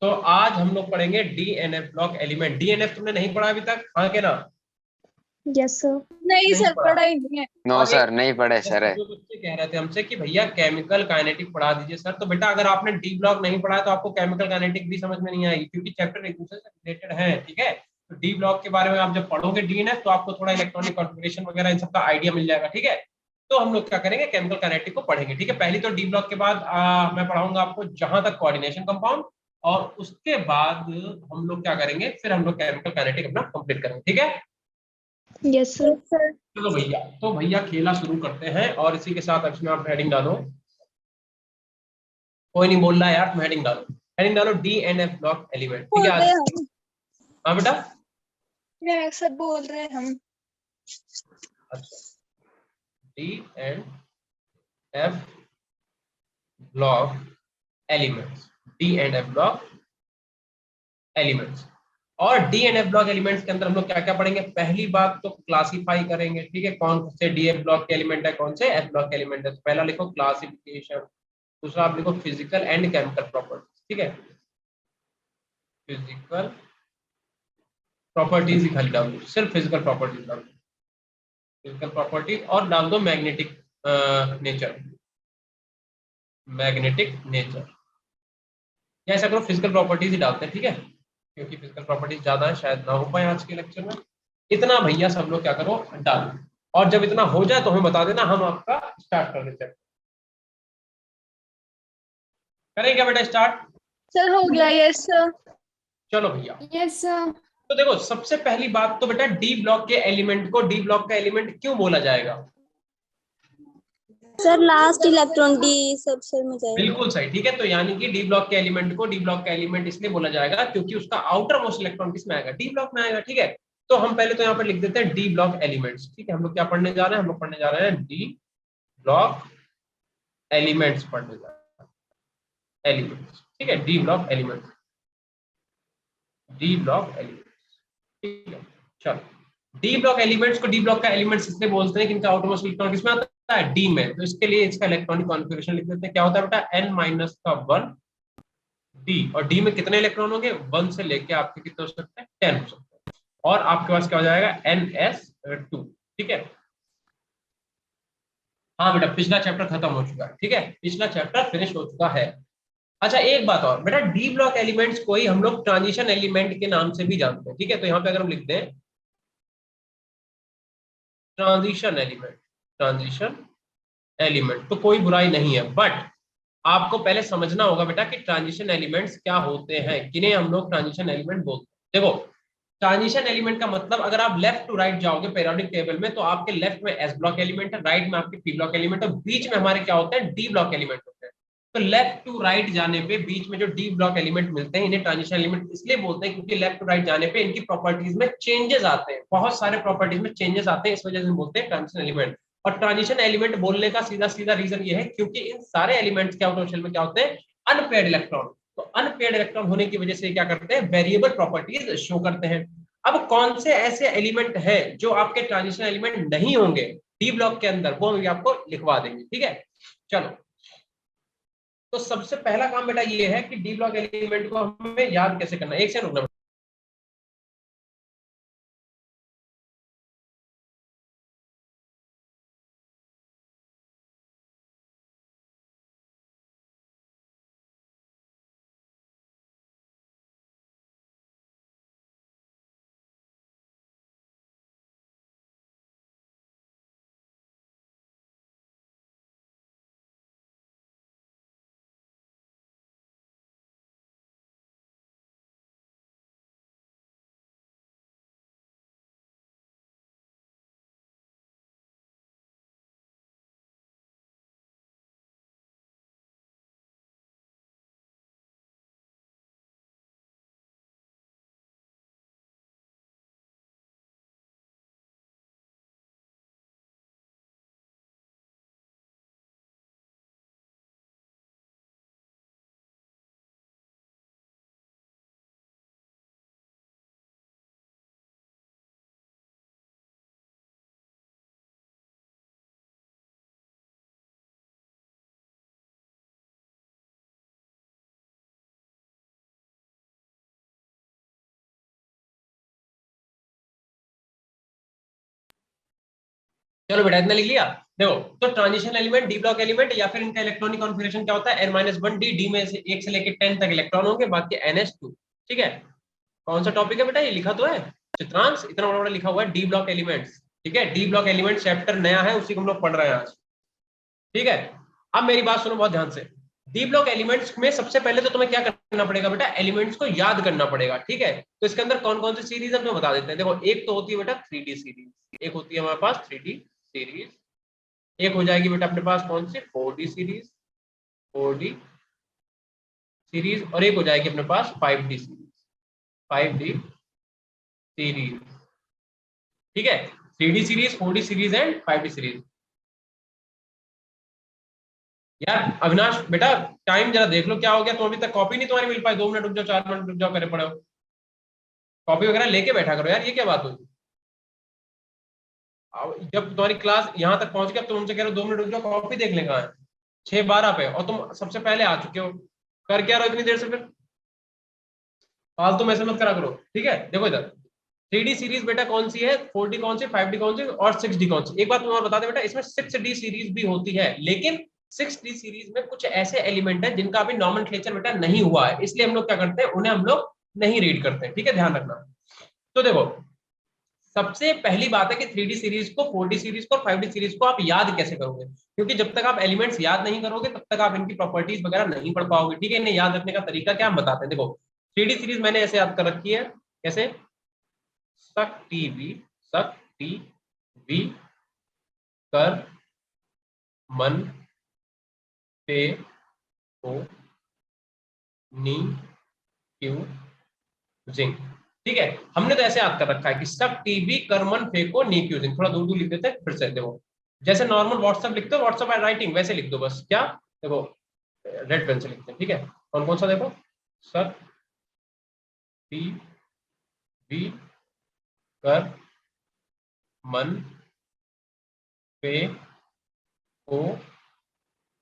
तो आज हम लोग पढ़ेंगे डीएनएफ ब्लॉक एलिमेंट। डीएनएफ तुमने नहीं पढ़ा अभी तक, हाँ के ना? Yes sir. नहीं नहीं सर, पढ़ा। पढ़ा ही नहीं है। नो और सर, एक नहीं पढ़े सर। जो बच्चे कह रहे थे हमसे कि भैया केमिकल काइनेटिक पढ़ा दीजिए सर, तो बेटा अगर आपने डी ब्लॉक नहीं पढ़ा है तो आपको केमिकल काइनेटिक भी समझ में नहीं आएगी, क्योंकि चैप्टर एक दूसरे से रिलेटेड है। ठीक है, तो डी ब्लॉक के बारे में आप जब पढ़ोगे डीएनएफ तो आपको थोड़ा इलेक्ट्रॉनिक कॉन्फ़िगरेशन वगैरह इन सबका आइडिया मिल जाएगा। ठीक है, तो हम लोग क्या करेंगे, केमिकल काइनेटिक को पढ़ेंगे। ठीक है, पहली तो डी ब्लॉक के बाद मैं पढ़ाऊंगा आपको जहां तक कोऑर्डिनेशन कंपाउंड, और उसके बाद हम लोग क्या करेंगे, फिर हम लोग केमिकल काइनेटिक अपना कंप्लीट करेंगे। ठीक है, यस सर। सर चलो भैया, तो भैया खेला शुरू करते हैं, और इसी के साथ इसमें आप हेडिंग डालो। कोई नहीं बोल रहा यार, तुम हेडिंग डालो। हेडिंग डालो D N F block element. ठीक बोल है, रहे हैं हम। हाँ बेटा। सर बोल रहे हैं हम। अच्छा, D N F block elements, D N F block elements. और D N F block elements के अंदर हम लोग क्या क्या पढ़ेंगे? पहली बात तो क्लासिफाई करेंगे। ठीक है, कौन से डी एफ ब्लॉक के एलिमेंट है, कौन से एफ ब्लॉक के एलिमेंट है। तो पहला लिखो क्लासिफिकेशन, दूसरा आप लिखो फिजिकल एंड केमिकल प्रॉपर्टीज। ठीक है, फिजिकल प्रॉपर्टीज ही खाली डाल दो, सिर्फ फिजिकल प्रॉपर्टीज डाल दो, फिजिकल प्रॉपर्टीज, और डाल दो मैग्नेटिक नेचर, मैग्नेटिक नेचर, या ऐसा करो फिजिकल प्रॉपर्टीज ही डालते हैं। ठीक है, क्योंकि फिजिकल प्रॉपर्टीज ज्यादा है, शायद ना हो पाए आज के लेक्चर में। इतना भैया सब लोग क्या करो, डालो, और जब इतना हो जाए तो हमें बता देना, हम आपका स्टार्ट कर देते हैं। करें क्या बेटा स्टार्ट? सर हो गया। Yes sir. चलो भैया, यस सर। तो देखो सबसे पहली बात तो बेटा, डी ब्लॉक के एलिमेंट को डी ब्लॉक का एलिमेंट क्यों बोला जाएगा? सर लास्ट इलेक्ट्रॉन डी सबसे में जाएगा। बिल्कुल सही। ठीक है, तो यानी कि डी ब्लॉक के एलिमेंट को डी ब्लॉक का एलिमेंट इसलिए बोला जाएगा क्योंकि उसका आउटर मोस्ट इलेक्ट्रॉन किस में आएगा, डी ब्लॉक में आएगा। ठीक है, तो हम पहले तो यहाँ पर लिख देते हैं डी ब्लॉक एलिमेंट्स। ठीक है, हम लोग क्या पढ़ने जा रहे हैं, हम लोग पढ़ने जा रहे हैं डी ब्लॉक एलिमेंट्स पढ़ने जा रहे हैं, एलिमेंट्स। ठीक है, D block elements, D block elements. ठीक है, चलो डी ब्लॉक एलिमेंट्स को डी ब्लॉक का एलिमेंट्स इसलिए बोलते हैं कि इनका आउटर मोस्ट इलेक्ट्रॉन किसमें आता है, डी में। तो इसके लिए इसका इलेक्ट्रॉनिक कॉन्फ़िगरेशन लिख देते हैं। क्या होता है बेटा, n माइनस का 1 डी, और डी में कितने इलेक्ट्रॉन होंगे, 1 से लेके आपके कितने हो सकते हैं, 10 हो सकते हैं, और आपके पास क्या हो जाएगा, NS2। ठीक है, हाँ बेटा पिछला चैप्टर खत्म हो चुका है। ठीक है, पिछला चैप्टर फिनिश हो चुका है। अच्छा एक बात और बेटा, डी ब्लॉक एलिमेंट्स को ही हम लोग ट्रांजिशन एलिमेंट के नाम से भी जानते हैं। ठीक है, तो यहाँ पे अगर हम लिख दें ट्रांजिशन एलिमेंट, ट्रांजिशन एलिमेंट, तो कोई बुराई नहीं है, बट आपको पहले समझना होगा बेटा कि ट्रांजिशन एलिमेंट्स क्या होते हैं, किन्हें हम लोग ट्रांजिशन एलिमेंट बोलते हैं। देखो ट्रांजिशन एलिमेंट का मतलब, अगर आप लेफ्ट टू राइट जाओगे पीरियोडिक टेबल में, तो आपके लेफ्ट में एस ब्लॉक एलिमेंट है, राइट में आपके पी ब्लॉक एलिमेंट है, बीच में हमारे क्या होते हैं, डी ब्लॉक एलिमेंट होते हैं। तो लेफ्ट टू राइट जाने पे बीच में जो डी ब्लॉक एलिमेंट मिलते हैं, इन्हें ट्रांजिशन एलिमेंट इसलिए बोलते हैं क्योंकि लेफ्ट टू राइट जाने पे इनकी प्रॉपर्टीज में चेंजेस आते हैं, बहुत सारे प्रॉपर्टीज में चेंजेस आते हैं, इस वजह से बोलते हैं ट्रांजिशन एलिमेंट। और ट्रांजिशन एलिमेंट बोलने का सीधा सीधा रीजन ये है क्योंकि इन सारे एलिमेंट्स के आउटर शेल में क्या होते हैं, अनपेयर्ड इलेक्ट्रॉन। तो अनपेयर्ड इलेक्ट्रॉन होने की वजह से क्या करते हैं, वेरिएबल प्रॉपर्टीज शो करते हैं। अब कौन से ऐसे एलिमेंट हैं जो आपके ट्रांजिशन एलिमेंट नहीं होंगे डी ब्लॉक के अंदर, वो हम आपको लिखवा देंगे। ठीक है, चलो तो सबसे पहला काम बेटा ये है कि डी ब्लॉक एलिमेंट को हमें याद कैसे करना है। एक से रुकना। चलो बेटा इतना लिख लिया। देखो तो transition element, D block element या फिर इनका इलेक्ट्रॉनिक कॉन्फ़िगरेशन क्या होता है, n-1 डी में से 1 से लेकर 10 तक इलेक्ट्रॉन होंगे, बाकी ns2। ठीक है, कौन सा टॉपिक है बेटा, ये लिखा तो है चित्रांश, इतना बड़ा बड़ा लिखा हुआ है डी ब्लॉक एलिमेंट्स। ठीक है, डी ब्लॉक एलिमेंट चैप्टर नया है, उसी को हम लोग पढ़ रहे हैं आज। ठीक है, अब मेरी बात सुनो बहुत ध्यान से। डी ब्लॉक एलिमेंट्स में सबसे पहले तो तुम्हें क्या करना पड़ेगा बेटा, एलिमेंट्स को याद करना पड़ेगा। ठीक है, तो इसके अंदर कौन कौन सी सीरीज है बता देते हैं। देखो एक तो होती है बेटा 3D सीरीज, एक होती है हमारे पास 3D सीरीज, एक हो जाएगी बेटा अपने पास कौन सी 4D सीरीज, 4D सीरीज, और एक हो जाएगी अपने पास 5D सीरीज, 5D सीरीज। ठीक है, 3D series, 4D series and 5D series. यार अविनाश बेटा टाइम जरा देख लो क्या हो गया, तुम अभी तक कॉपी नहीं तुम्हारी मिल पाई, 2 मिनट रुक जाओ, 4 मिनट रुक जाओ, करे पड़े हो। कॉपी वगैरह लेके बैठा करो यार, ये क्या बात हुई। जब तुम्हारी क्लास यहाँ तक पहुंच गई, अब तुम उनसे कह रहे हो 2 मिनट रुक जाओ, कॉपी देख ले कहाँ है, 6:12 पे, और तुम सबसे पहले आ चुके हो, कर क्या रहो इतनी देर से, फिर फालतू में ऐसे मत करा करो। ठीक है, देखो इधर 3D सीरीज बेटा कौन सी है, 4D कौन सी, 5D कौन सी और 6D कौन सी। एक बात तुम्हें बता दे बेटा, इसमें 6D सीरीज भी होती है, लेकिन 6D सीरीज में कुछ ऐसे एलिमेंट है जिनका अभी नॉमेनक्लेचर बेटा नहीं हुआ है, इसलिए हम लोग क्या करते हैं, उन्हें हम लोग नहीं रीड करते हैं। ठीक है, ध्यान रखना। तो देखो सबसे पहली बात है कि 3D सीरीज को, 4D सीरीज को और 5D सीरीज को आप याद कैसे करोगे, क्योंकि जब तक आप एलिमेंट्स याद नहीं करोगे तब तक आप इनकी प्रॉपर्टीज वगैरह नहीं पढ़ पाओगे। ठीक है, इन्हें याद रखने का तरीका क्या हम बताते हैं। देखो 3D सीरीज मैंने ऐसे याद कर रखी है, कैसे, सक टी कर मन पे को नी क्यू जिंग। ठीक है, हमने तो ऐसे याद कर रखा है कि सक टीबी कर मन फेको नी क्यू जिंग। थोड़ा दूर दूर लिख देते हैं, फिर से देखो जैसे नॉर्मल व्हाट्सएप लिखते हो, व्हाट्सएप आई राइटिंग, वैसे लिख दो बस। क्या, देखो रेड पेन से लिखते हैं। ठीक है, कौन कौन सा, देखो सक टीबी कर मन पे को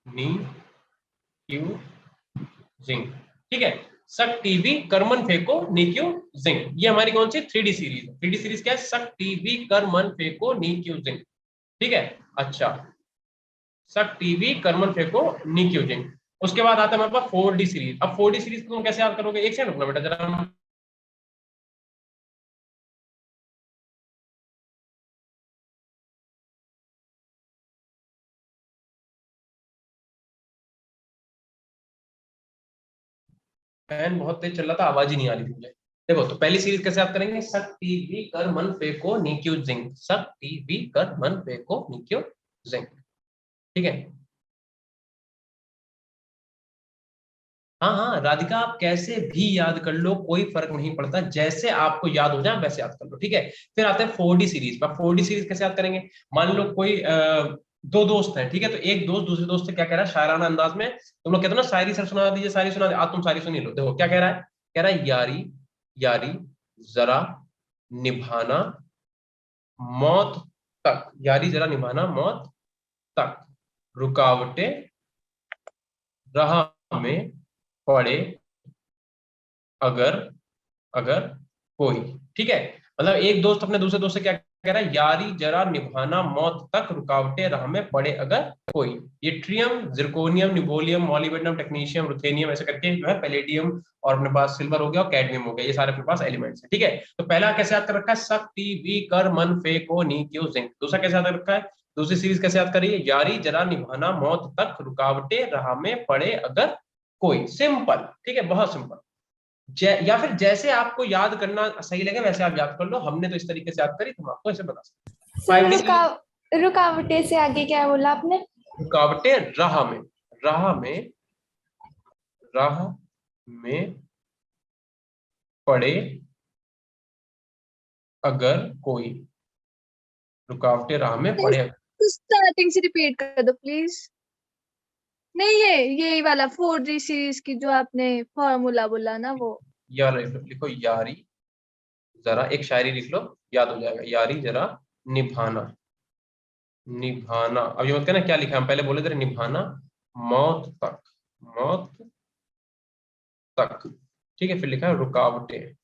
नी क्यू जिंग। ठीक है, सक टीवी करमन फेको निक्यू जिंग, ये हमारी कौन सी 3D सीरीज है। 3D सीरीज क्या है, सक टीवी करमन फेको निक्यू जिंग। ठीक है, अच्छा सक टीवी करमन फेको निक्यू जिंग। उसके बाद आता है हमारे पास 4D सीरीज। अब 4D सीरीज को तुम कैसे याद करोगे, एक सेकंड रुकना बेटा जरा, फैन बहुत तेज चल रहा था, आवाज ही नहीं आ रही थी मुझे। देखो तो पहली सीरीज कैसे याद करेंगे, सक टीवी कर मन फेको निक्यू जिंग, सक टीवी कर मन फेको निक्यू जिंग। ठीक है, हाँ हाँ राधिका, आप कैसे भी याद कर लो, कोई फर्क नहीं पड़ता, जैसे आपको याद हो जाए वैसे याद कर लो। ठीक है, फिर आते हैं 4D सीरीज पर। 4D सीरीज कैसे याद करेंगे, मान लो कोई दो दोस्त हैं, ठीक है, तो एक दोस्त दूसरे दोस्त से क्या कह रहा है, शायराना अंदाज में, तुम लोग कहते हो ना शायरी सर सुना दीजिए, शायरी सुना दीजिए, आज तुम शायरी सुनी लो। देखो क्या कह रहा है, कह रहा है यारी यारी जरा निभाना मौत तक, यारी जरा निभाना मौत तक, रुकावटें राह में पड़े अगर अगर कोई। ठीक है, मतलब एक दोस्त अपने दूसरे दोस्त से क्या कह रहा है, यारी जरा निभाना मौत तक, रुकावटें राह में पड़े अगर कोई। ये yttrium, zirconium, niobium, molybdenum, technetium, ruthenium ऐसे करके जो है पैलेडियम, और अपने पास सिल्वर हो गया और कैडमियम हो गया, ये सारे अपने पास एलिमेंट्स हैं। ठीक है, तो पहला कैसे याद कर रखा है, सक टी वी कर मन फे को नी क्यू जिंक। दूसरा कैसे याद कर रखा है, दूसरी सीरीज कैसे याद करिए, यारी जरा निभाना मौत तक, रुकावटें राह में पड़े अगर कोई। सिंपल, ठीक है, बहुत सिंपल। या फिर जैसे आपको याद करना सही लगे वैसे आप याद कर लो, हमने तो इस तरीके से याद करी, तुम आपको ऐसे बता सकते। सर रुकावटें से आगे क्या बोला आपने? रुकावटें राह में, राह में, राह में पड़े अगर कोई, रुकावटें राह में पड़े अगर। स्टार्टिंग से रिपीट कर दो प्लीज। नहीं, ये वाला 4D सीरीज की जो आपने फॉर्मूला बोला ना वो। यार लिखो यारी जरा, एक शायरी लिख लो, याद हो जाएगा, यारी जरा निभाना, निभाना, अब ये मत कहना क्या लिखा, हम पहले बोले थे निभाना मौत तक, मौत तक। ठीक है, फिर लिखा है रुकावटें,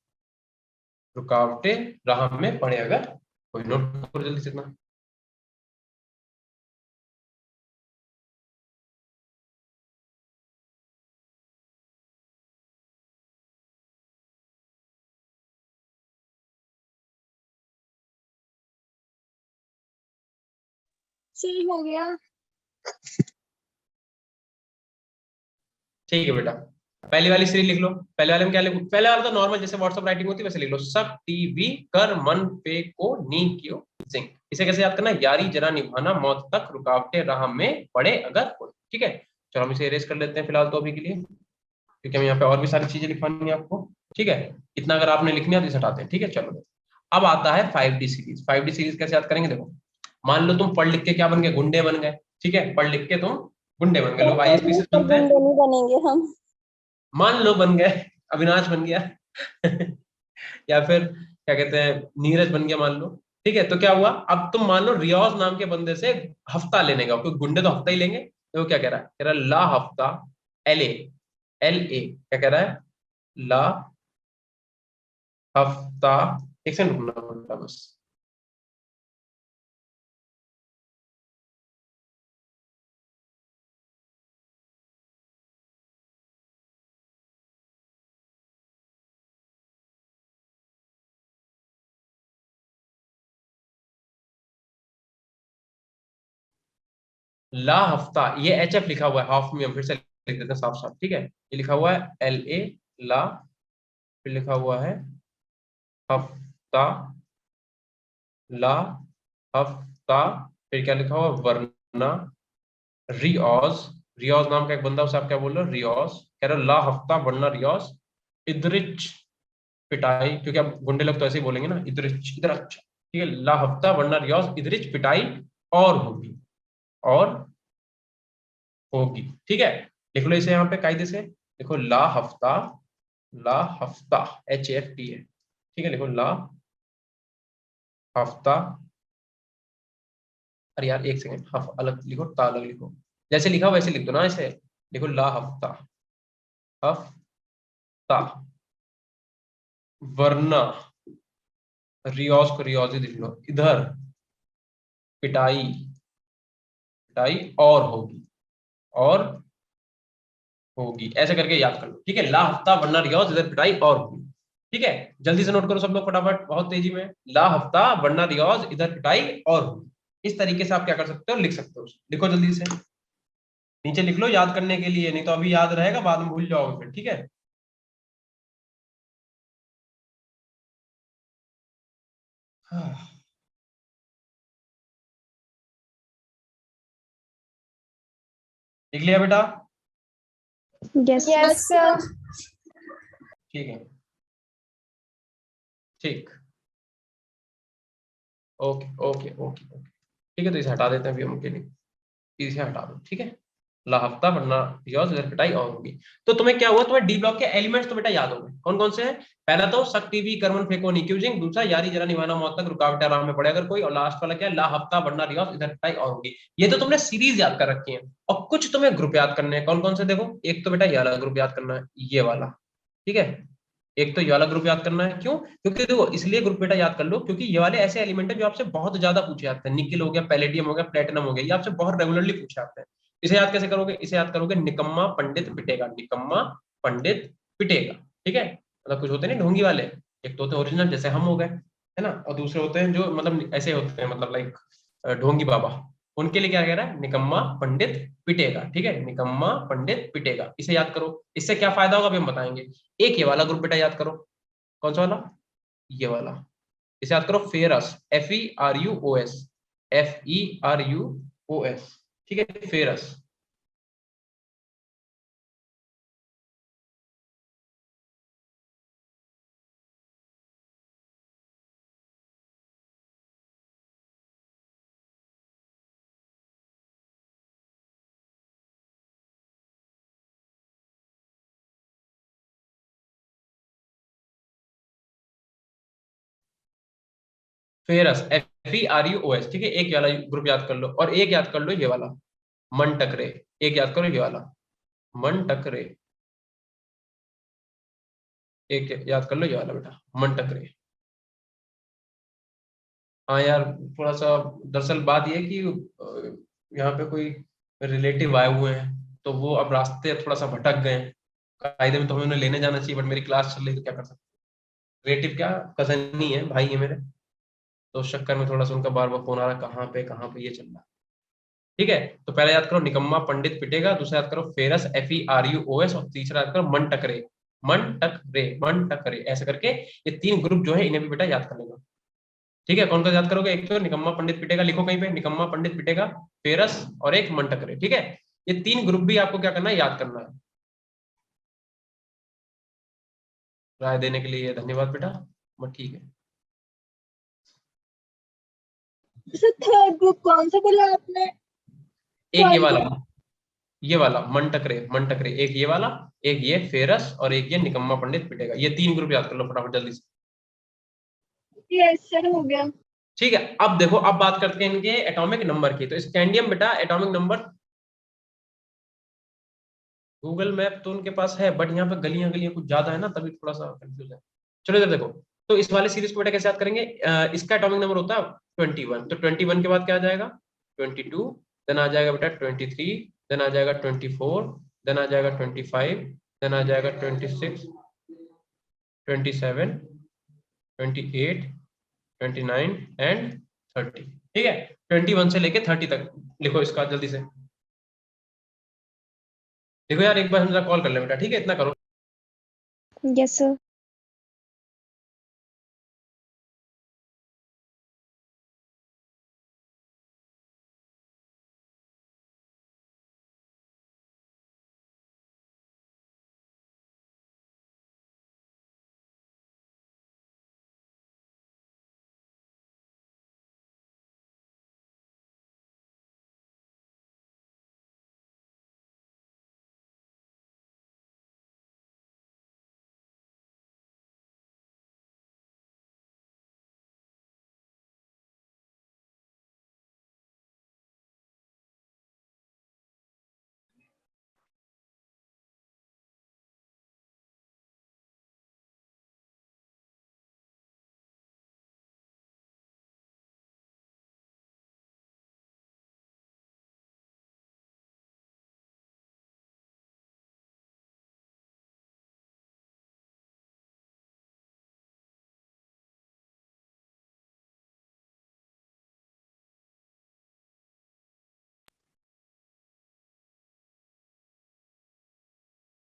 रुकावटें राह में पड़े अगर कोई। नोट करो जल्दी से इतना। सही हो गया। ठीक है बेटा, पहली वाली सीरीज लिख लो। पहले वाले में क्या लिखो? पहले वाला तो नॉर्मल जैसे व्हाट्सएप राइटिंग होती है वैसे लिख लो। सब टीवी कर मन पे को नी क्यों सिंह। इसे कैसे याद करना? यारी जरा निभाना मौत तक रुकावटें राह में पड़े अगर कोई। ठीक है, चलो हम इसे इरेज कर लेते हैं फिलहाल तो अभी के लिए, क्योंकि हम यहाँ पे और भी सारी चीजें लिखवानी है आपको। ठीक है, इतना अगर आपने लिखनी है तो इसे हटाते हैं। ठीक है, चलो अब आता है 5D सीरीज। 5D सीरीज कैसे याद करेंगे? देखो, मान लो तुम पढ़ लिख के क्या बन गए? गुंडे बन गए। ठीक है, पढ़ लिख के तुम गुंडे बन गए। लोग आईएएस से बनते हैं, गुंडे नहीं बनेंगे हम। मान लो बन गए, अविनाश बन गया या फिर क्या कहते हैं, नीरज बन गया मान लो। ठीक है, तो क्या हुआ? अब तुम मान लो रियाज नाम के बंदे से हफ्ता लेने का, क्योंकि गुंडे तो हफ्ता ही लेंगे। तो वो क्या कह रहा है? कह रहा है ला हफ्ता, LA क्या कह रहा है? ला हफ्ता। एक सेकंड रुकना पड़ता बस। ला हफ्ता, ये HF लिखा हुआ है, हाफ में हम फिर से लिख देते हैं साफ साफ। ठीक है, ये लिखा हुआ है LA ला, फिर लिखा हुआ है हफ्ता, ला हफ्ता, फिर क्या लिखा हुआ? वरना रियाज, रियाज नाम का एक बंदा, उसे आप क्या बोल रहे हो? रियाज। कह रहे हो ला हफ्ता वरना रियाज इधरिच पिटाई, क्योंकि आप गुंडे लोग तो ऐसे ही बोलेंगे ना, इधरिच इधर। अच्छा ठीक है, ला हफ्ता वरना रियाज इधरिच पिटाई और होगी, और होगी। ठीक है, लिख लो इसे यहाँ पे कायदे से। देखो ला हफ्ता, ला हफ्ता HAFT है। ठीक है, लिखो ला हफ्ता। अरे यार एक सेकंड, हफ अलग लिखो, ता अलग लिखो। जैसे लिखा वैसे लिख दो ना इसे। लिखो ला हफ्ता, हफ्ता वरना, रियाज को रियाज ही लिख लो, इधर पिटाई, पिटाई और होगी, और होगी, ऐसे करके याद कर लो। ठीक है, ला हफ्ता वरना रियाज इधर पिटाई और होगी। ठीक है, जल्दी से नोट करो सब लोग फटाफट, बहुत तेजी में। ला हफ्ता वरना रियाज इधर पिटाई और होगी। इस तरीके से आप क्या कर सकते हो? लिख सकते हो। लिखो जल्दी से, नीचे लिख लो याद करने के लिए, नहीं तो अभी याद रहेगा बाद में भूल जाओगे फिर। ठीक है, लिख लिया बेटा? Yes yes sir. ठीक है, ठीक, ओके ओके ओके ओके। ठीक है, तो इसे हटा देते हैं अभी हम के लिए, इसे हटा दो। ठीक है, ला हफ्ता वरना रियाज इधर पिटाई और होगी। तो तुम्हें क्या हुआ? तुम्हें डी ब्लॉक के एलिमेंट्स तो बेटा याद हो गए, कौन कौन से हैं? पहला तो सक टीवी करमन फेंको निक्यूजिंग, दूसरा यारी जरा निभाना मौत तक रुकावट आराम में पड़े अगर कोई, और लास्ट वाला क्या है? ला हफ्ता वरना रियाज इधर पिटाई और होगी। ये तो तुमने सीरीज याद कर रखी है, और कुछ तुम्हें ग्रुप याद करने हैं। कौन कौन से? देखो, एक तो बेटा ये वाला ग्रुप याद करना है, ये वाला। ठीक है, एक तो ये वाला ग्रुप याद करना है। क्यों? क्योंकि देखो, इसलिए ग्रुप बेटा याद कर लो क्योंकि ये वाले ऐसे एलिमेंट है जो आपसे बहुत ज्यादा पूछे जाते हैं। निकिल हो गया, पैलेडियम हो गया, प्लेटिनम हो गया, ये आपसे बहुत रेगुलरली पूछे जाते हैं। इसे याद कैसे करोगे? इसे याद करोगे निकम्मा पंडित पिटेगा, निकम्मा पंडित पिटेगा। ठीक है, मतलब कुछ होते नहीं ढोंगी वाले, एक तो होते ओरिजिनल जैसे हम हो गए, है ना, और दूसरे होते हैं जो मतलब ऐसे होते हैं, मतलब लाइक ढोंगी बाबा। उनके लिए क्या कह रहा है? निकम्मा पंडित पिटेगा। ठीक है, निकम्मा पंडित पिटेगा, इसे याद करो। इससे क्या फायदा होगा अभी हम बताएंगे। एक ये वाला ग्रुप बेटा याद करो, कौन सा वाला? ये वाला, इसे याद करो, फेरस, FERUOS, FERUOS। ठीक है, फेरस। Ferrous, FERUOS। ठीक है, एक वाला ग्रुप याद कर लो, और एक याद कर लो ये वाला, मन टकरे। एक याद करो ये वाला, मन टकरे। एक याद कर लो ये वाला बेटा, मन टकरे। हाँ यार, थोड़ा सा दरअसल बात ये है कि यहाँ पे कोई रिलेटिव आए हुए हैं, तो वो अब रास्ते थोड़ा सा भटक गए हैं। कायदे में तो हमें उन्हें लेने जाना चाहिए, बट मेरी क्लास चल रही है तो क्या कर सकते हैं। रिलेटिव क्या, कजन ही है, भाई है मेरे। तो उस चक्कर में थोड़ा सा उनका बार बार फोन आ रहा है, कहाँ पे ये चल रहा है। ठीक है, तो पहले याद करो निकम्मा पंडित पिटेगा, दूसरा याद करो फेरस FERUOS, और तीसरा याद करो मन टकरे, मन टकरे, मन टकरे, ऐसे करके ये 3 ग्रुप जो है इन्हें भी बेटा याद कर लेना। ठीक है, कौन सा याद करोगे? एक तो निकम्मा पंडित पिटेगा, लिखो कहीं पे, निकम्मा पंडित पिटेगा, फेरस और एक मन टकरे। ठीक है, ये 3 ग्रुप भी आपको क्या करना है, याद करना है। राय देने के लिए धन्यवाद बेटा, बट ठीक है। सर थर्ड ग्रुप कौन सा बोला आपने? एक ये वाला मन टकरे, मन टकरे, एक ये वाला, एक ये फेरस और एक ये निकम्मा पंडित पिटेगा। ये 3 ग्रुप याद कर लो फटाफट जल्दी से। यस सर, हो गया। ठीक है, अब देखो, अब बात करते हैं इनके एटॉमिक नंबर की। तो स्कैंडियम बेटा एटॉमिक नंबर गूगल मैप तो उनके पास है, बट यहाँ पे गलियां गलियां कुछ ज्यादा है ना, तभी थोड़ा सा कंफ्यूज है। चलो इधर देखो, तो इस वाले सीरीज को बेटा कैसे याद करेंगे? इसका एटॉमिक नंबर होता है 21, तो 21 के बाद क्या आ जाएगा? 22, देन आ जाएगा बेटा 23, देन आ जाएगा 24, देन आ जाएगा 25, देन आ जाएगा 26, 27, 28, 29 एंड 30। ठीक है, 21 से लेके 30 तक लिखो इसका जल्दी से। देखो यार, एक बार हम जरा कॉल कर ले बेटा, ठीक है, इतना करो। Yes sir.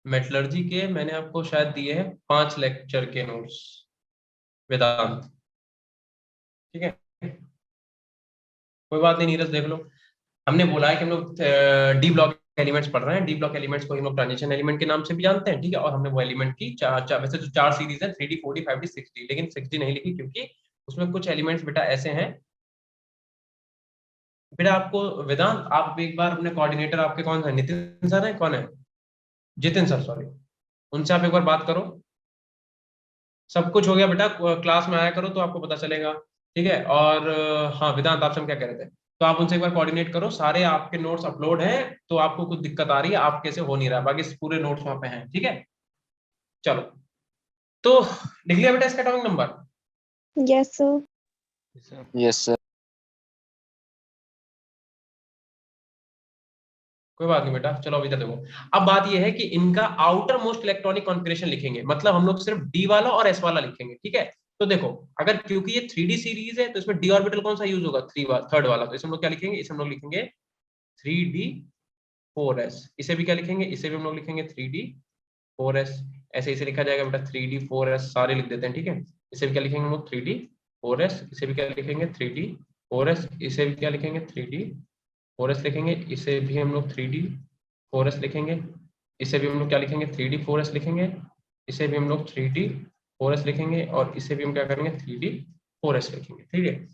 मेटलर्जी के मैंने आपको शायद दिए हैं 5 लेक्चर के नोट्स, वेदांत। ठीक है, कोई बात नहीं नीरज, देख लो। हमने बोला है कि हम लोग डी ब्लॉक एलिमेंट्स पढ़ रहे हैं। डी ब्लॉक एलिमेंट्स को हम लोग ट्रांजिशन एलिमेंट के नाम से भी जानते हैं। ठीक है, और हमने वो एलिमेंट की वैसे तो 4 सीरीज है, 3D 4D 5D 6D, लेकिन 6D नहीं लिखी क्योंकि उसमें कुछ एलिमेंट्स बेटा ऐसे हैं। बेटा आपको वेदांत, आप एक बार अपने कोऑर्डिनेटर आपके कौन है, नितिन सर है, कौन है, जितिन सर सॉरी, उनसे आप एक बार बात करो। सब कुछ हो गया बेटा, क्लास में आया करो तो आपको पता चलेगा। ठीक है, और हाँ वेदांत, आपसे हम क्या कह रहे थे, तो आप उनसे एक बार कोऑर्डिनेट करो। सारे आपके नोट्स अपलोड हैं, तो आपको कुछ दिक्कत आ रही है, आप कैसे हो नहीं रहा, बाकी पूरे नोट्स वहां पे हैं। ठीक है, चलो, तो लिख लिया बेटा इसका atomic number? Yes sir. Yes sir. कोई बात नहीं बेटा, चलो अभी तक देखो। अब बात यह है कि इनका आउटर मोस्ट इलेक्ट्रॉनिक कॉन्फ़िगरेशन लिखेंगे, मतलब हम लोग सिर्फ डी वाला और एस वाला लिखेंगे। ठीक है, तो देखो, अगर क्योंकि ये 3D सीरीज है तो इसमें डी ऑर्बिटल कौन सा यूज होगा? थर्ड वाला। तो इसमें हम लोग क्या लिखेंगे? इसे हम लोग लिखेंगे 3D4s। इसे भी क्या लिखेंगे? इसे भी हम लोग लिखेंगे 3D4s। ऐसे इसे लिखा जाएगा बेटा 3D4s, सारे लिख देते हैं। ठीक है, इसे भी क्या लिखेंगे हम लोग? 3D4s। इसे भी क्या लिखेंगे? 3D4s। इसे भी क्या लिखेंगे? 3D4s लिखेंगे। इसे भी हम लोग 3D4s लिखेंगे। इसे भी हम लोग क्या लिखेंगे? 3D4s लिखेंगे। इसे भी हम लोग 3D4s लिखेंगे, और इसे भी हम क्या करेंगे? 3D4s लिखेंगे। ठीक है,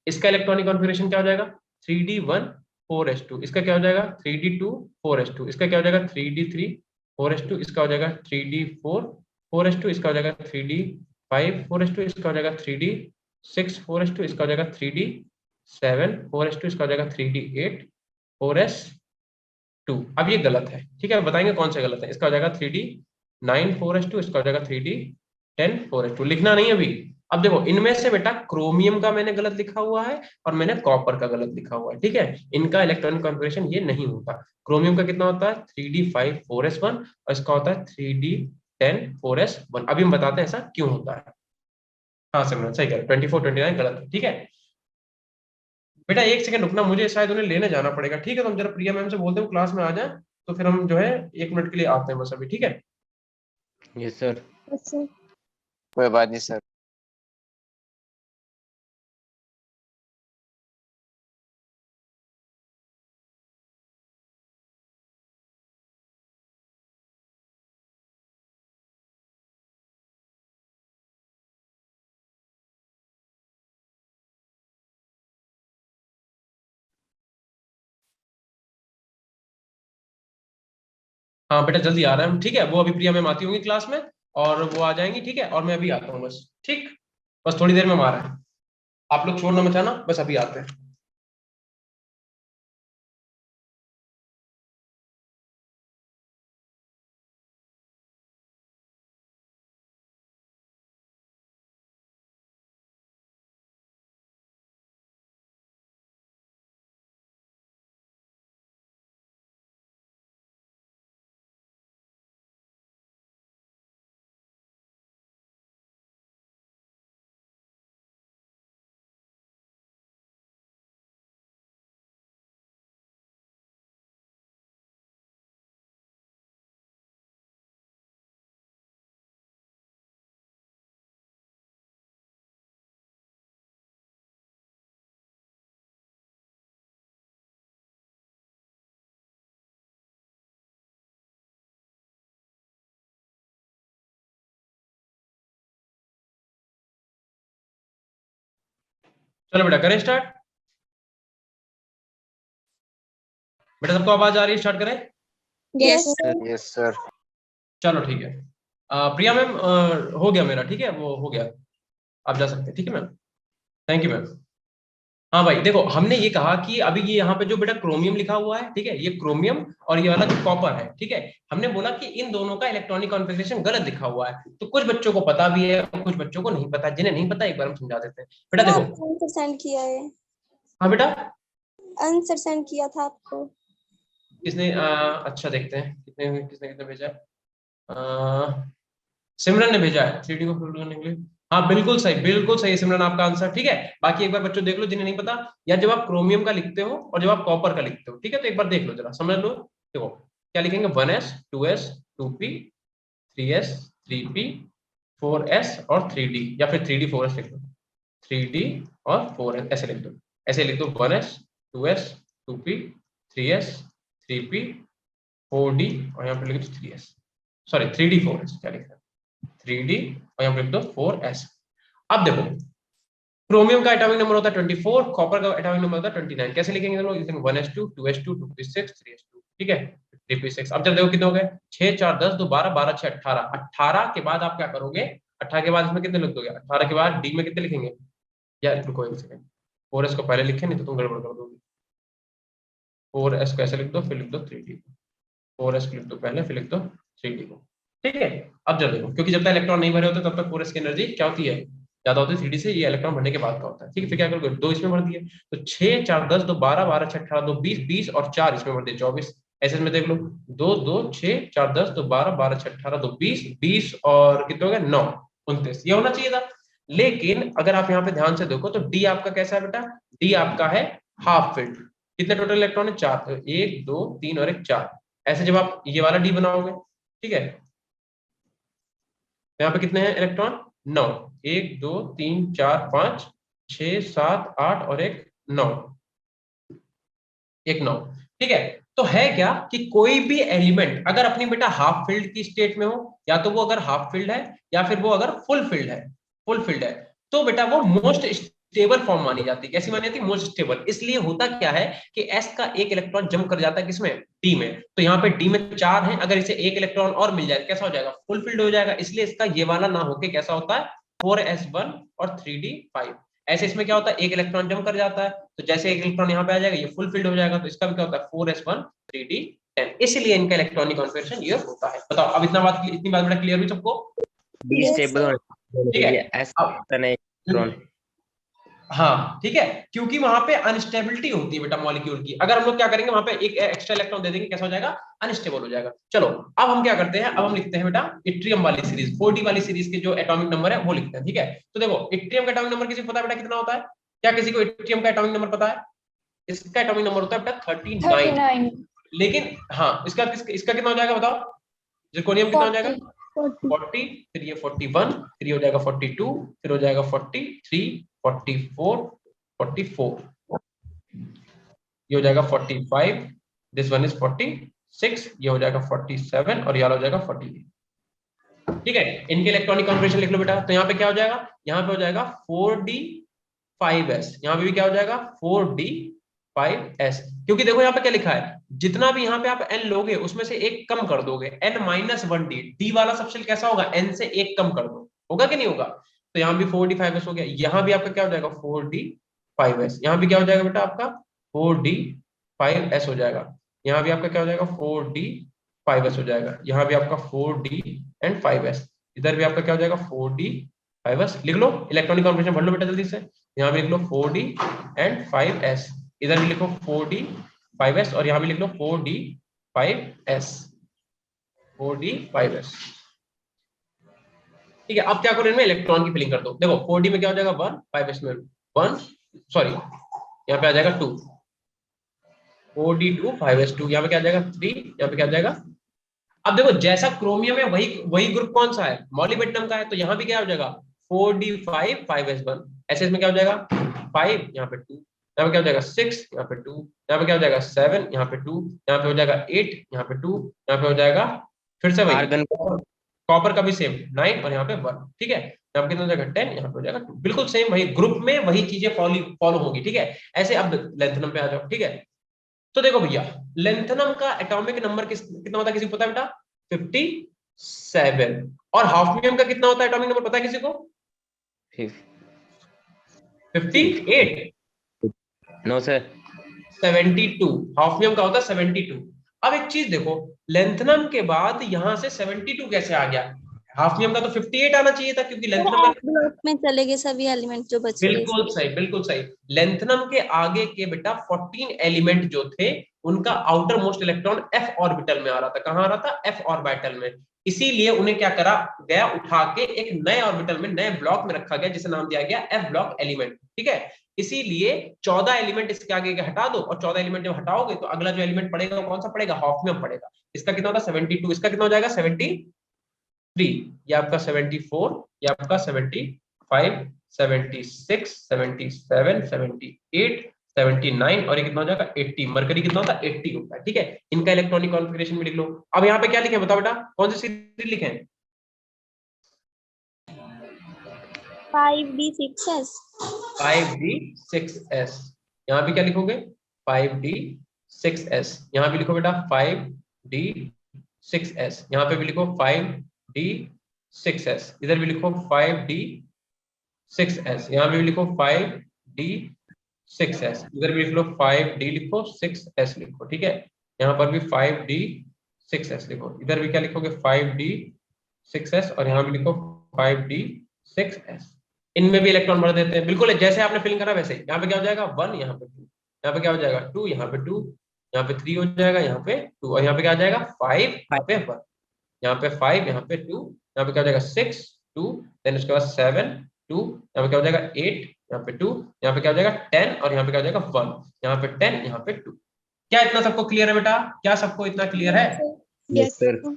इसका इलेक्ट्रॉनिक कॉन्फ़िगरेशन क्या हो जाएगा? 3D1 4s2। इसका क्या हो जाएगा? 3D2 4s2। इसका क्या हो जाएगा? 3D3 4s2। इसका हो जाएगा 3D4 4s2। इसका हो जाएगा 3D5 4s2। इसका हो जाएगा 3D6 4s2। इसका हो जाएगा 3D7 4s2। इसका हो जाएगा 3D8 4s2। अब ये गलत है। ठीक है, बताएंगे कौन सा गलत है। इसका हो जाएगा 3D9 4s2। इसका हो जाएगा 3D10 4s2। लिखना नहीं अभी। अब देखो, इनमें से बेटा क्रोमियम का मैंने गलत लिखा हुआ है और मैंने कॉपर का गलत लिखा हुआ है। ठीक है, इनका इलेक्ट्रॉनिक कॉन्फ़िगरेशन ये नहीं होता। क्रोमियम का कितना होता है? 3D5 4s1, और इसका होता है 3D10 4s1। अभी हम बताते हैं ऐसा क्यों होता है। हाँ सिमरन सही कह रहे, 24 29 गलत है। ठीक है, बेटा एक सेकंड रुकना, मुझे शायद उन्हें लेने जाना पड़ेगा, ठीक है? तो हम जरा प्रिया मैम से बोलते हैं क्लास में आ जाए, तो फिर हम जो है 1 मिनट के लिए आते हैं बस अभी, ठीक है? Yes sir. Yes, sir. कोई बात नहीं सर। हाँ बेटा जल्दी आ रहा है हम, ठीक है? वो अभी प्रिया मैम आती होंगी क्लास में और वो आ जाएंगी, ठीक है? और मैं अभी आता हूँ बस, ठीक? बस थोड़ी देर में हम आ रहे हैं, आप लोग शोर न मचाना, बस अभी आते हैं। चलो बेटा करें स्टार्ट। बेटा सबको आवाज आ रही है? स्टार्ट करें? Yes, Yes. sir. Yes sir. चलो ठीक है। प्रिया मैम हो गया मेरा, ठीक है? वो हो गया, आप जा सकते हैं, ठीक है मैम? Thank you ma'am. हाँ भाई देखो, हमने ये कहा कि अभी ये यहाँ पे जो बेटा क्रोमियम लिखा हुआ है, ठीक है? ये क्रोमियम और ये वाला जो कॉपर है, ठीक है? हमने बोला कि इन दोनों का इलेक्ट्रॉनिक कॉन्फ़िगरेशन गलत लिखा हुआ है, तो कुछ बच्चों को पता भी है और कुछ बच्चों को नहीं पता। जिन्हें नहीं पता एक बार हम समझा देते हैं। बेटा देखो, आंसर सेंड किया है। हाँ बेटा आंसर सेंड किया था आपको। किसने? अच्छा देखते हैं कितने किसने कितने भेजा है। सिमरन ने भेजा है 3D को फिल करने के लिए। हाँ बिल्कुल सही सिमरन आपका आंसर, ठीक है? बाकी एक बार बच्चों देख लो जिन्हें नहीं पता, या जब आप क्रोमियम का लिखते हो और जब आप कॉपर का लिखते हो, ठीक है? तो एक बार देख लो, जरा समझ लो। देखो क्या लिखेंगे, 1s 2s 2p 3s 3p 4s और 3d, या फिर 3d 4s लिख दो, 3d और 4s ऐसे लिख दो। ऐसे लिख दो 1s 2s 2p 3s 3p 4d और यहाँ पे लिख दो 3s, सॉरी 3d 4s, क्या लिखा है 3d और यहाँ पे लिख दो 4s। अब देखो क्रोमियम का एटॉमिक नंबर होता है 24, कॉपर का एटॉमिक नंबर होता है 29। कैसे लिखेंगे हम लोग? लिखेंगे 1s2 2s2 2p6 3s2, ठीक है? 3p6। अब जब देखो कितने हो गए, 6 4 10 2 12 12 6 18। 18 के बाद आप क्या करोगे, 18 के बाद इसमें कितने लिख दोगे? 18 के बाद डी में कितने लिखेंगे? यार रुको एक सेकंड, 4s को पहले लिखे, नहीं तो तुम गड़बड़ कर दोगे। 4s को ऐसे लिख दो, फिर लिख दो 3d, 4s को लिख दो पहले, फिर लिख दो 3d को, ठीक है? अब जब देखो, क्योंकि जब तक इलेक्ट्रॉन नहीं भरे होते तब तक 4s की एनर्जी क्या होती है, ज्यादा होती है 3d से। ये इलेक्ट्रॉन भरने के बाद का होता है, ठीक है? फिर क्या करोगे, 2 इसमें भर दिए, तो 6 4 10 2 12 12 6 18 2 20 20 और 4 इसमें भर दिए 24। ऐसे में देख लो 2 2 6 4 10 2 12 12 6 18 2 20 20 और कितने हो गए 9 29। ये होना चाहिए था, लेकिन अगर आप यहाँ पे ध्यान से देखो तो डी आपका कैसा है बेटा? डी आपका है हाफ फिल्ड। कितने टोटल इलेक्ट्रॉन है? 4, 1 2 3 और 1 4। ऐसे जब आप ये वाला डी बनाओगे, ठीक है, यहाँ पे कितने हैं इलेक्ट्रॉन? 9, 1 2 3 4 5 6 7 8 और एक 9, एक 9, ठीक है? तो है क्या कि कोई भी एलिमेंट अगर अपनी बेटा हाफ फील्ड की स्टेट में हो, या तो वो अगर हाफ फील्ड है या फिर वो अगर फुल फील्ड है, तो बेटा वो मोस्ट स्टेबल फॉर्म मानी जाती है। कैसी मानी जाती है? Most stable. इसलिए होता क्या है कि s का एक इलेक्ट्रॉन जंप कर जाता है किसमें? d में। तो यहाँ पे d में 4 है, अगर इसे एक इलेक्ट्रॉन और मिल जाए कैसा हो जाएगा? फुल फील्ड हो जाएगा। इसलिए इसका ये वाला ना होके कैसा होता है? 4s1 और 3d5। ऐसे इसमें क्या होता है, एक इलेक्ट्रॉन जंप कर जाता है, तो जैसे एक इलेक्ट्रॉन यहाँ पे आ जाएगा ये फुल फील्ड हो जाएगा, तो इसका भी क्या होता है? 4s1 3d10। इसलिए इनका इलेक्ट्रॉनिक कॉन्फ़िगरेशन ये होता है। बताओ अब इतनी बात बेटा क्लियर हुई सबको? D Yes, stable sir. होने ठीक है। चाहिए, ऐसा होता नहीं इलेक्ट्रॉन। हाँ ठीक है, क्योंकि वहां पे अनस्टेबिलिटी होती है बेटा मॉलिक्यूल की। अगर हम लोग क्या करेंगे, वहां पे एक एक्स्ट्रा इलेक्ट्रॉन दे देंगे, कैसा हो जाएगा? अनस्टेबल हो जाएगा। चलो अब हम क्या करते हैं, अब हम लिखते हैं बेटा इट्रियम वाली सीरीज, 4d वाली सीरीज के जो एटॉमिक नंबर है वो लिखते हैं, ठीक है? तो देखो इट्रियम का एटॉमिक नंबर किसी को पता है बेटा कितना होता है? क्या किसी को इट्रियम का एटॉमिक नंबर पता है? इसका एटॉमिक नंबर होता है बेटा 39। 39 लेकिन हाँ इसका इसका कितना हो जाएगा बताओ, जिरकोनियम कितना हो जाएगा 40, फिर ये 41, फिर ये हो जाएगा 42, फिर हो जाएगा 43, 44, 44, ये हो जाएगा 45, दिस वन इज 46, ये हो जाएगा 47 और ये हो जाएगा 48। ठीक है, इनके इलेक्ट्रॉनिक कॉन्फ़िगरेशन लिख लो बेटा। तो यहाँ पे क्या हो जाएगा, यहाँ पे हो जाएगा 4d5s, यहाँ पे भी क्या हो जाएगा 4d5s, क्योंकि देखो यहाँ पे क्या लिखा है, जितना भी यहाँ पे आप n लोगे उसमें से एक कम कर दोगे, n-1d, d वाला सबशेल कैसा होगा, n से एक कम कर दो, होगा कि नहीं होगा। तो यहाँ भी 4d5s हो गया, यहाँ भी आपका क्या हो जाएगा 4d5s, यहाँ भी क्या हो जाएगा बेटा आपका 4d5s हो जाएगा, यहाँ भी आपका क्या हो जाएगा 4d5s हो जाएगा, यहाँ भी आपका 4d and 5s, इधर भी आपका क्या हो जाएगा 4d5s। लिख लो, इलेक्ट्रॉनिक कॉन्फ़िगरेशन भर लो बेटा जल्दी से, यहाँ भी लिख लो 4d and 5s, इधर भी लिखो 4d5s और यहाँ भी लिख लो 4d5s, 4d5s। ठीक है, अब क्या करो, इनमें इलेक्ट्रॉन की फिलिंग कर दो। देखो 4d में क्या हो जाएगा 1, 5s में 1, सॉरी यहाँ पे आ जाएगा 2, 4d2 5s2, यहाँ पे क्या आ जाएगा 3, यहाँ पे क्या आ जाएगा। अब देखो जैसा क्रोमियम है वही ग्रुप कौन सा है, मॉलिब्डेनम का है, तो यहाँ भी क्या हो जाएगा 4d5 5s1, ऐसे इसमें क्या हो जाएगा 5, यहाँ पे 2, यहाँ पे क्या हो जाएगा 6, यहाँ पे 2, यहाँ पे क्या हो जाएगा 7, यहाँ पे 2, यहाँ पे हो जाएगा 8, यहाँ पे 2, यहाँ पे हो जाएगा फिर से वही आर्गन कॉपर का भी सेम 9 और यहाँ पे 1। ठीक है, यहाँ पे कितना हो जाएगा 10, यहाँ पे हो जाएगा 2, बिल्कुल सेम वही ग्रुप में वही चीजें फॉलो होगी। ठीक है, ऐसे अब लेंथनम पे आ जाओ। ठीक है, तो देखो भैया लेंथनम का एटॉमिक नंबर कितना होता है, किसी को पता है बेटा 57, और हाफनियम का कितना होता है एटॉमिक नंबर, पता है किसी को 58? नो सर 72, हाफनियम का होता है 72। अब एक चीज देखो, लेंथनम के बाद यहाँ से 72 कैसे आ गया, हाफनियम का तो 58 आना चाहिए था, क्योंकि लेंथनम का ब्लॉक में चले गए सभी एलिमेंट जो बचे। बिल्कुल सही, बिल्कुल सही। लेंथनम के आगे के बेटा 14 एलिमेंट जो थे उनका outer most electron f orbital में आ रहा था। कहां आ रहा था, f ऑर्बिटल में, इसीलिए उन्हें क्या करा गया, उठा के एक नए ऑर्बिटल में, नए ब्लॉक में रखा गया, जिसे नाम दिया गया f ब्लॉक एलिमेंट। ठीक है, इसीलिए 14 एलिमेंट इसके आगे के हटा दो, और 14 एलिमेंट जब हटाओगे तो अगला जो एलिमेंट पड़ेगा वो कौन सा पड़ेगा, हाफनियम पड़ेगा। इसका कितना होगा 72, इसका कितना हो जाएगा 73, ये आपका 74, ये आपका 75, 76, 77, 78, 79 और ये कितना हो जाएगा 80। मरकरी कितना होता है 80 होता है। ठीक है, इनका इलेक्ट्रॉनिक कॉन्फ़िगरेशन भी लिख लो। अब यहाँ पे क्या लिखे बताओ बेटा, कौन सी सीरीज लिखे, 5d6s 5d6s, यहाँ भी क्या लिखोगे 5d6s, यहाँ भी लिखो बेटा 5d6s, यहाँ पे भी लिखो 5d6s, इधर भी लिखो 5d6s, यहाँ पे भी लिखो 5d6s, इधर भी लिख लो 5d लिखो 6s लिखो। ठीक है, यहाँ पर भी 5d6s लिखो, इधर भी क्या लिखोगे 5d6s और यहाँ भी लिखो 5d6s। इनमें भी इलेक्ट्रॉन भर देते हैं, बिल्कुल जैसे आपने फिलिंग करा वैसे ही। यहाँ पे क्या हो जाएगा 1, यहाँ पे 2, यहाँ पे क्या हो जाएगा 2, यहाँ पे 2, यहाँ पे 3 हो जाएगा, यहाँ पे 2 और यहाँ पे क्या आ जाएगा 5, यहाँ पे 1, यहाँ पे 5, यहाँ पे 2, यहाँ पे क्या हो जाएगा 6, 2, देन उसके बाद 7, 2, यहाँ पे क्या हो जाएगा 8, यहाँ पे 2, यहाँ पे क्या हो जाएगा 10 और यहाँ पे क्या हो जाएगा 1, यहाँ पे 10, यहाँ पे 2। क्या इतना सबको क्लियर है बेटा, क्या सबको इतना क्लियर है? यस सर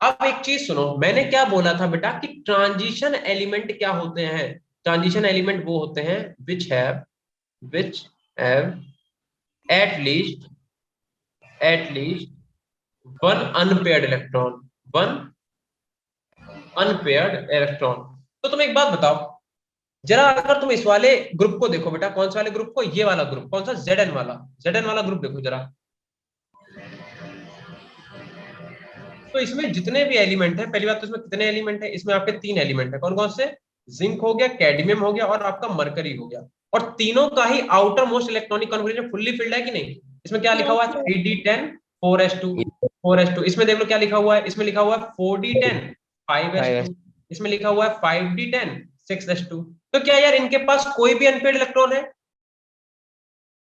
अब एक चीज सुनो, मैंने क्या बोला था बेटा कि ट्रांजिशन एलिमेंट क्या होते हैं, ट्रांजिशन एलिमेंट वो होते हैं which have at least one unpaired electron, तो तुम एक बात बताओ जरा, अगर तुम इस वाले ग्रुप को देखो बेटा, कौन सा वाले ग्रुप को, ये वाला ग्रुप कौन सा, Zn वाला ग्रुप देखो जरा, तो इसमें जितने भी एलिमेंट है, पहली बात तो इसमें कितने एलिमेंट है, इसमें आपके 3 एलिमेंट है, कौन कौन से, जिंक हो गया, कैडमियम हो गया और आपका मरकरी हो गया, और तीनों का ही outermost electronic configuration fully filled है कि नहीं। इसमें क्या लिखा हुआ है 3d10 4s2, इसमें देख लो क्या लिखा हुआ है, इसमें लिखा हुआ है 4d10 5s2, इसमें लिखा हुआ है 5d10 6s2। तो क्या यार इनके पास कोई भी अनपेयर्ड इलेक्ट्रॉन है?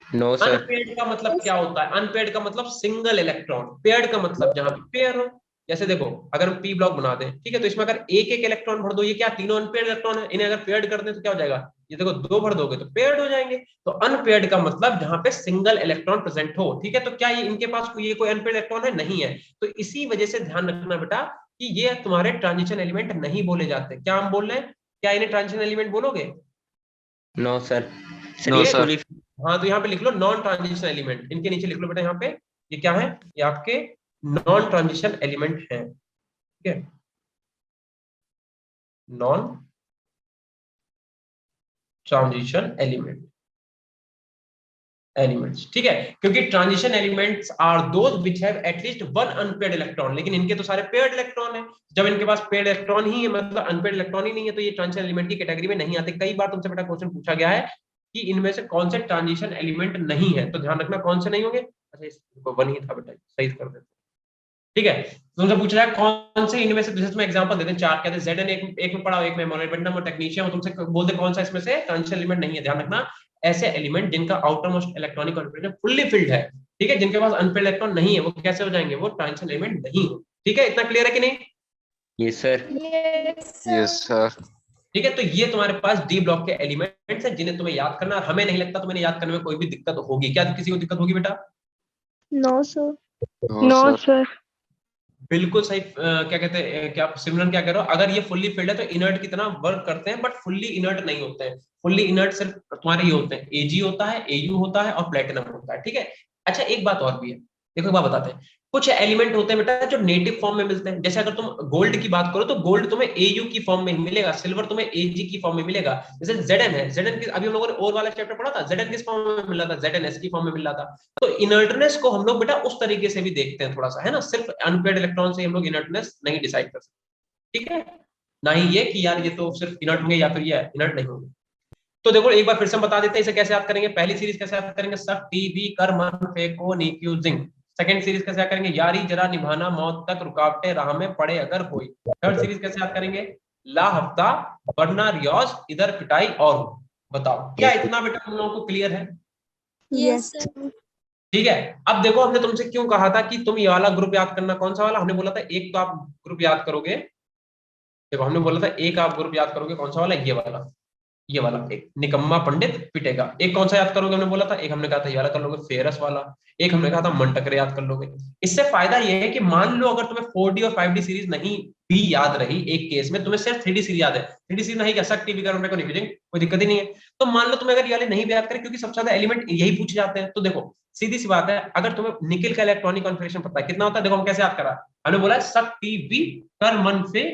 नो सर अनपेयर्ड का मतलब क्या होता है, अनपेयर्ड का मतलब सिंगल इलेक्ट्रॉन, पेयर्ड का मतलब जहां पे पेयर हो। जैसे देखो अगर हम पी ब्लॉक बना दें, ठीक है, तो इसमें अगर एक एक इलेक्ट्रॉन भर दो, ये क्या तीनों अनपेयर्ड इलेक्ट्रॉन है, इन्हें अगर पेयर्ड कर दें तो क्या हो जाएगा, ये देखो दो भर दोगे तो पेयर्ड हो जाएंगे। तो अनपेयर्ड का मतलब जहां पे सिंगल इलेक्ट्रॉन प्रेजेंट हो, ठीक है। तो क्या ये इनके पास ये कोई अनपेयर्ड इलेक्ट्रॉन है, नहीं है। तो इसी वजह से ध्यान रखना बेटा कि ये तुम्हारे ट्रांजिशन एलिमेंट नहीं बोले जाते। क्या हम बोल रहे हैं, क्या इन्हें ट्रांजिशन एलिमेंट बोलोगे? No sir. नो ये सर। fully- हाँ, तो यहाँ पे लिख लो नॉन ट्रांजिशन एलिमेंट, इनके नीचे लिख लो बेटा यहाँ पे, ये क्या है, ये आपके नॉन ट्रांजिशन एलिमेंट है, ठीक है, नॉन ट्रांजिशन एलिमेंट्स, ठीक है। क्योंकि transition elements are those which have at least one unpaired electron, लेकिन इनके तो सारे पेयर्ड इलेक्ट्रॉन है। जब इनके पास पेयर्ड इलेक्ट्रॉन ही है, मतलब अनपेयर्ड इलेक्ट्रॉन ही नहीं है, तो ये ट्रांजिशन एलिमेंट की कैटेगरी में नहीं आते। कई बार तुमसे बेटा क्वेश्चन पूछा गया है कि इनमें से कौन से ट्रांजिशन एलिमेंट नहीं है, तो ध्यान रखना कौन से नहीं होंगे। अच्छा, इसको वन ही था बेटा, सही कर देते, ठीक है। तुमसे पूछ रहा है कौन से इनमें से, जैसे मैं एग्जांपल देते हैं, चार कहते हैं Zn एक में पढ़ा हो, एक में मोलिब्डेनम और टेक्नीशियम, और तुमसे बोल दे कौन सा इसमें से ट्रांजिशन एलिमेंट नहीं है। ध्यान रखना ऐसे एलिमेंट जिनका outer most electronic configuration fully filled है, ठीक है, जिनके पास अनफिल्ड इलेक्ट्रॉन नहीं है, वो कैसे हो जाएंगे, वो ट्रांजिशन एलिमेंट नहीं हो, ठीक है। इतना क्लियर है कि नहीं? Yes sir. Yes sir. ठीक है, तो ये तुम्हारे पास डी ब्लॉक के एलिमेंट्स है जिन्हें तुम्हें याद करना। हमें नहीं लगता तुम्हें याद करने में कोई भी दिक्कत होगी। क्या किसी को दिक्कत होगी बेटा? No sir. No sir. बिल्कुल सही। क्या कहते हैं, क्या सिमरन क्या कह रहे हो, अगर ये फुल्ली फिल्ड है तो इनर्ट की तरह वर्क करते हैं, बट फुल्ली इनर्ट नहीं होते हैं। फुल्ली इनर्ट सिर्फ तुम्हारे ये होते हैं, एजी होता है, एयू होता है और प्लेटिनम होता है, ठीक है। अच्छा, एक बात और भी है, देखो एक बात बताते हैं। कुछ एलिमेंट होते हैं बेटा जो नेटिव फॉर्म में मिलते हैं। जैसे अगर तुम गोल्ड की बात करो तो गोल्ड तुम्हें एयू की फॉर्म में मिलेगा, सिल्वर तुम्हें एजी की फॉर्म में मिलेगा। जैसे जेडन है, जेडन की अभी हम लोगों ने और वाला चैप्टर पढ़ा था, जेडन किस फॉर्म में मिला था, जेडएनएस की फॉर्म में मिला था। तो इनर्टनेस को हम लोग बेटा उस तरीके से भी देखते हैं थोड़ा सा, है ना। सिर्फ अनपेयर्ड इलेक्ट्रॉन से हम लोग इनर्टनेस नहीं डिसाइड कर सकते, ठीक है। ना ही ये कि यार ये तो सिर्फ इनर्ट होंगे या फिर ये इनर्ट नहीं होंगे। तो देखो एक बार फिर से हम बता देते हैं इसे कैसे याद करेंगे। पहली सीरीज कैसे याद करेंगे, सक टीवी कर मन फेको नीक्यू जिंग। सेकंड सीरीज कैसे याद करेंगे, यारी जरा निभाना मौत तक रुकावटें राह में पड़े अगर कोई। थर्ड सीरीज कैसे याद करेंगे, ला हफ्ता वरना रियाज इधर पिटाई और हो। बताओ क्या इतना बेटा तुम लोगों को क्लियर है? Yes sir. ठीक है। अब देखो हमने तुमसे क्यों कहा था कि तुम ये वाला ग्रुप याद करना, कौन सा वाला हमने बोला था, एक तो आप ग्रुप याद करोगे, देखो हमने बोला था एक आप ग्रुप याद करोगे, कौन सा वाला, ये वाला एक निकम्मा पंडित पिटेगा। एक कौन सा याद करोगे हमने बोला था, एक हमने कहा था ये वाला कर लोगे, फेरस वाला। एक हमने कहा था मंटकरे याद कर लोगे। इससे फायदा ये है कि मान लो अगर तुम्हें 4D और 5D सीरीज नहीं भी याद रही, एक केस में तुम्हें सिर्फ 3D सीरीज याद है, 3D सीरीज नहीं क्या सक टीवी का को नहीं, कोई दिक्कत ही नहीं है। तो मान लो तुम्हें अगर ये वाले नहीं भी याद करें, क्योंकि सबसे ज्यादा एलिमेंट यही पूछे जाते हैं। तो देखो सीधी सी बात है, अगर तुम्हें निकिल का इलेक्ट्रॉनिक कॉन्फिगरेशन पता है कितना होता है, देखो हम कैसे याद करा, हमने बोला सक टीवी कर मन से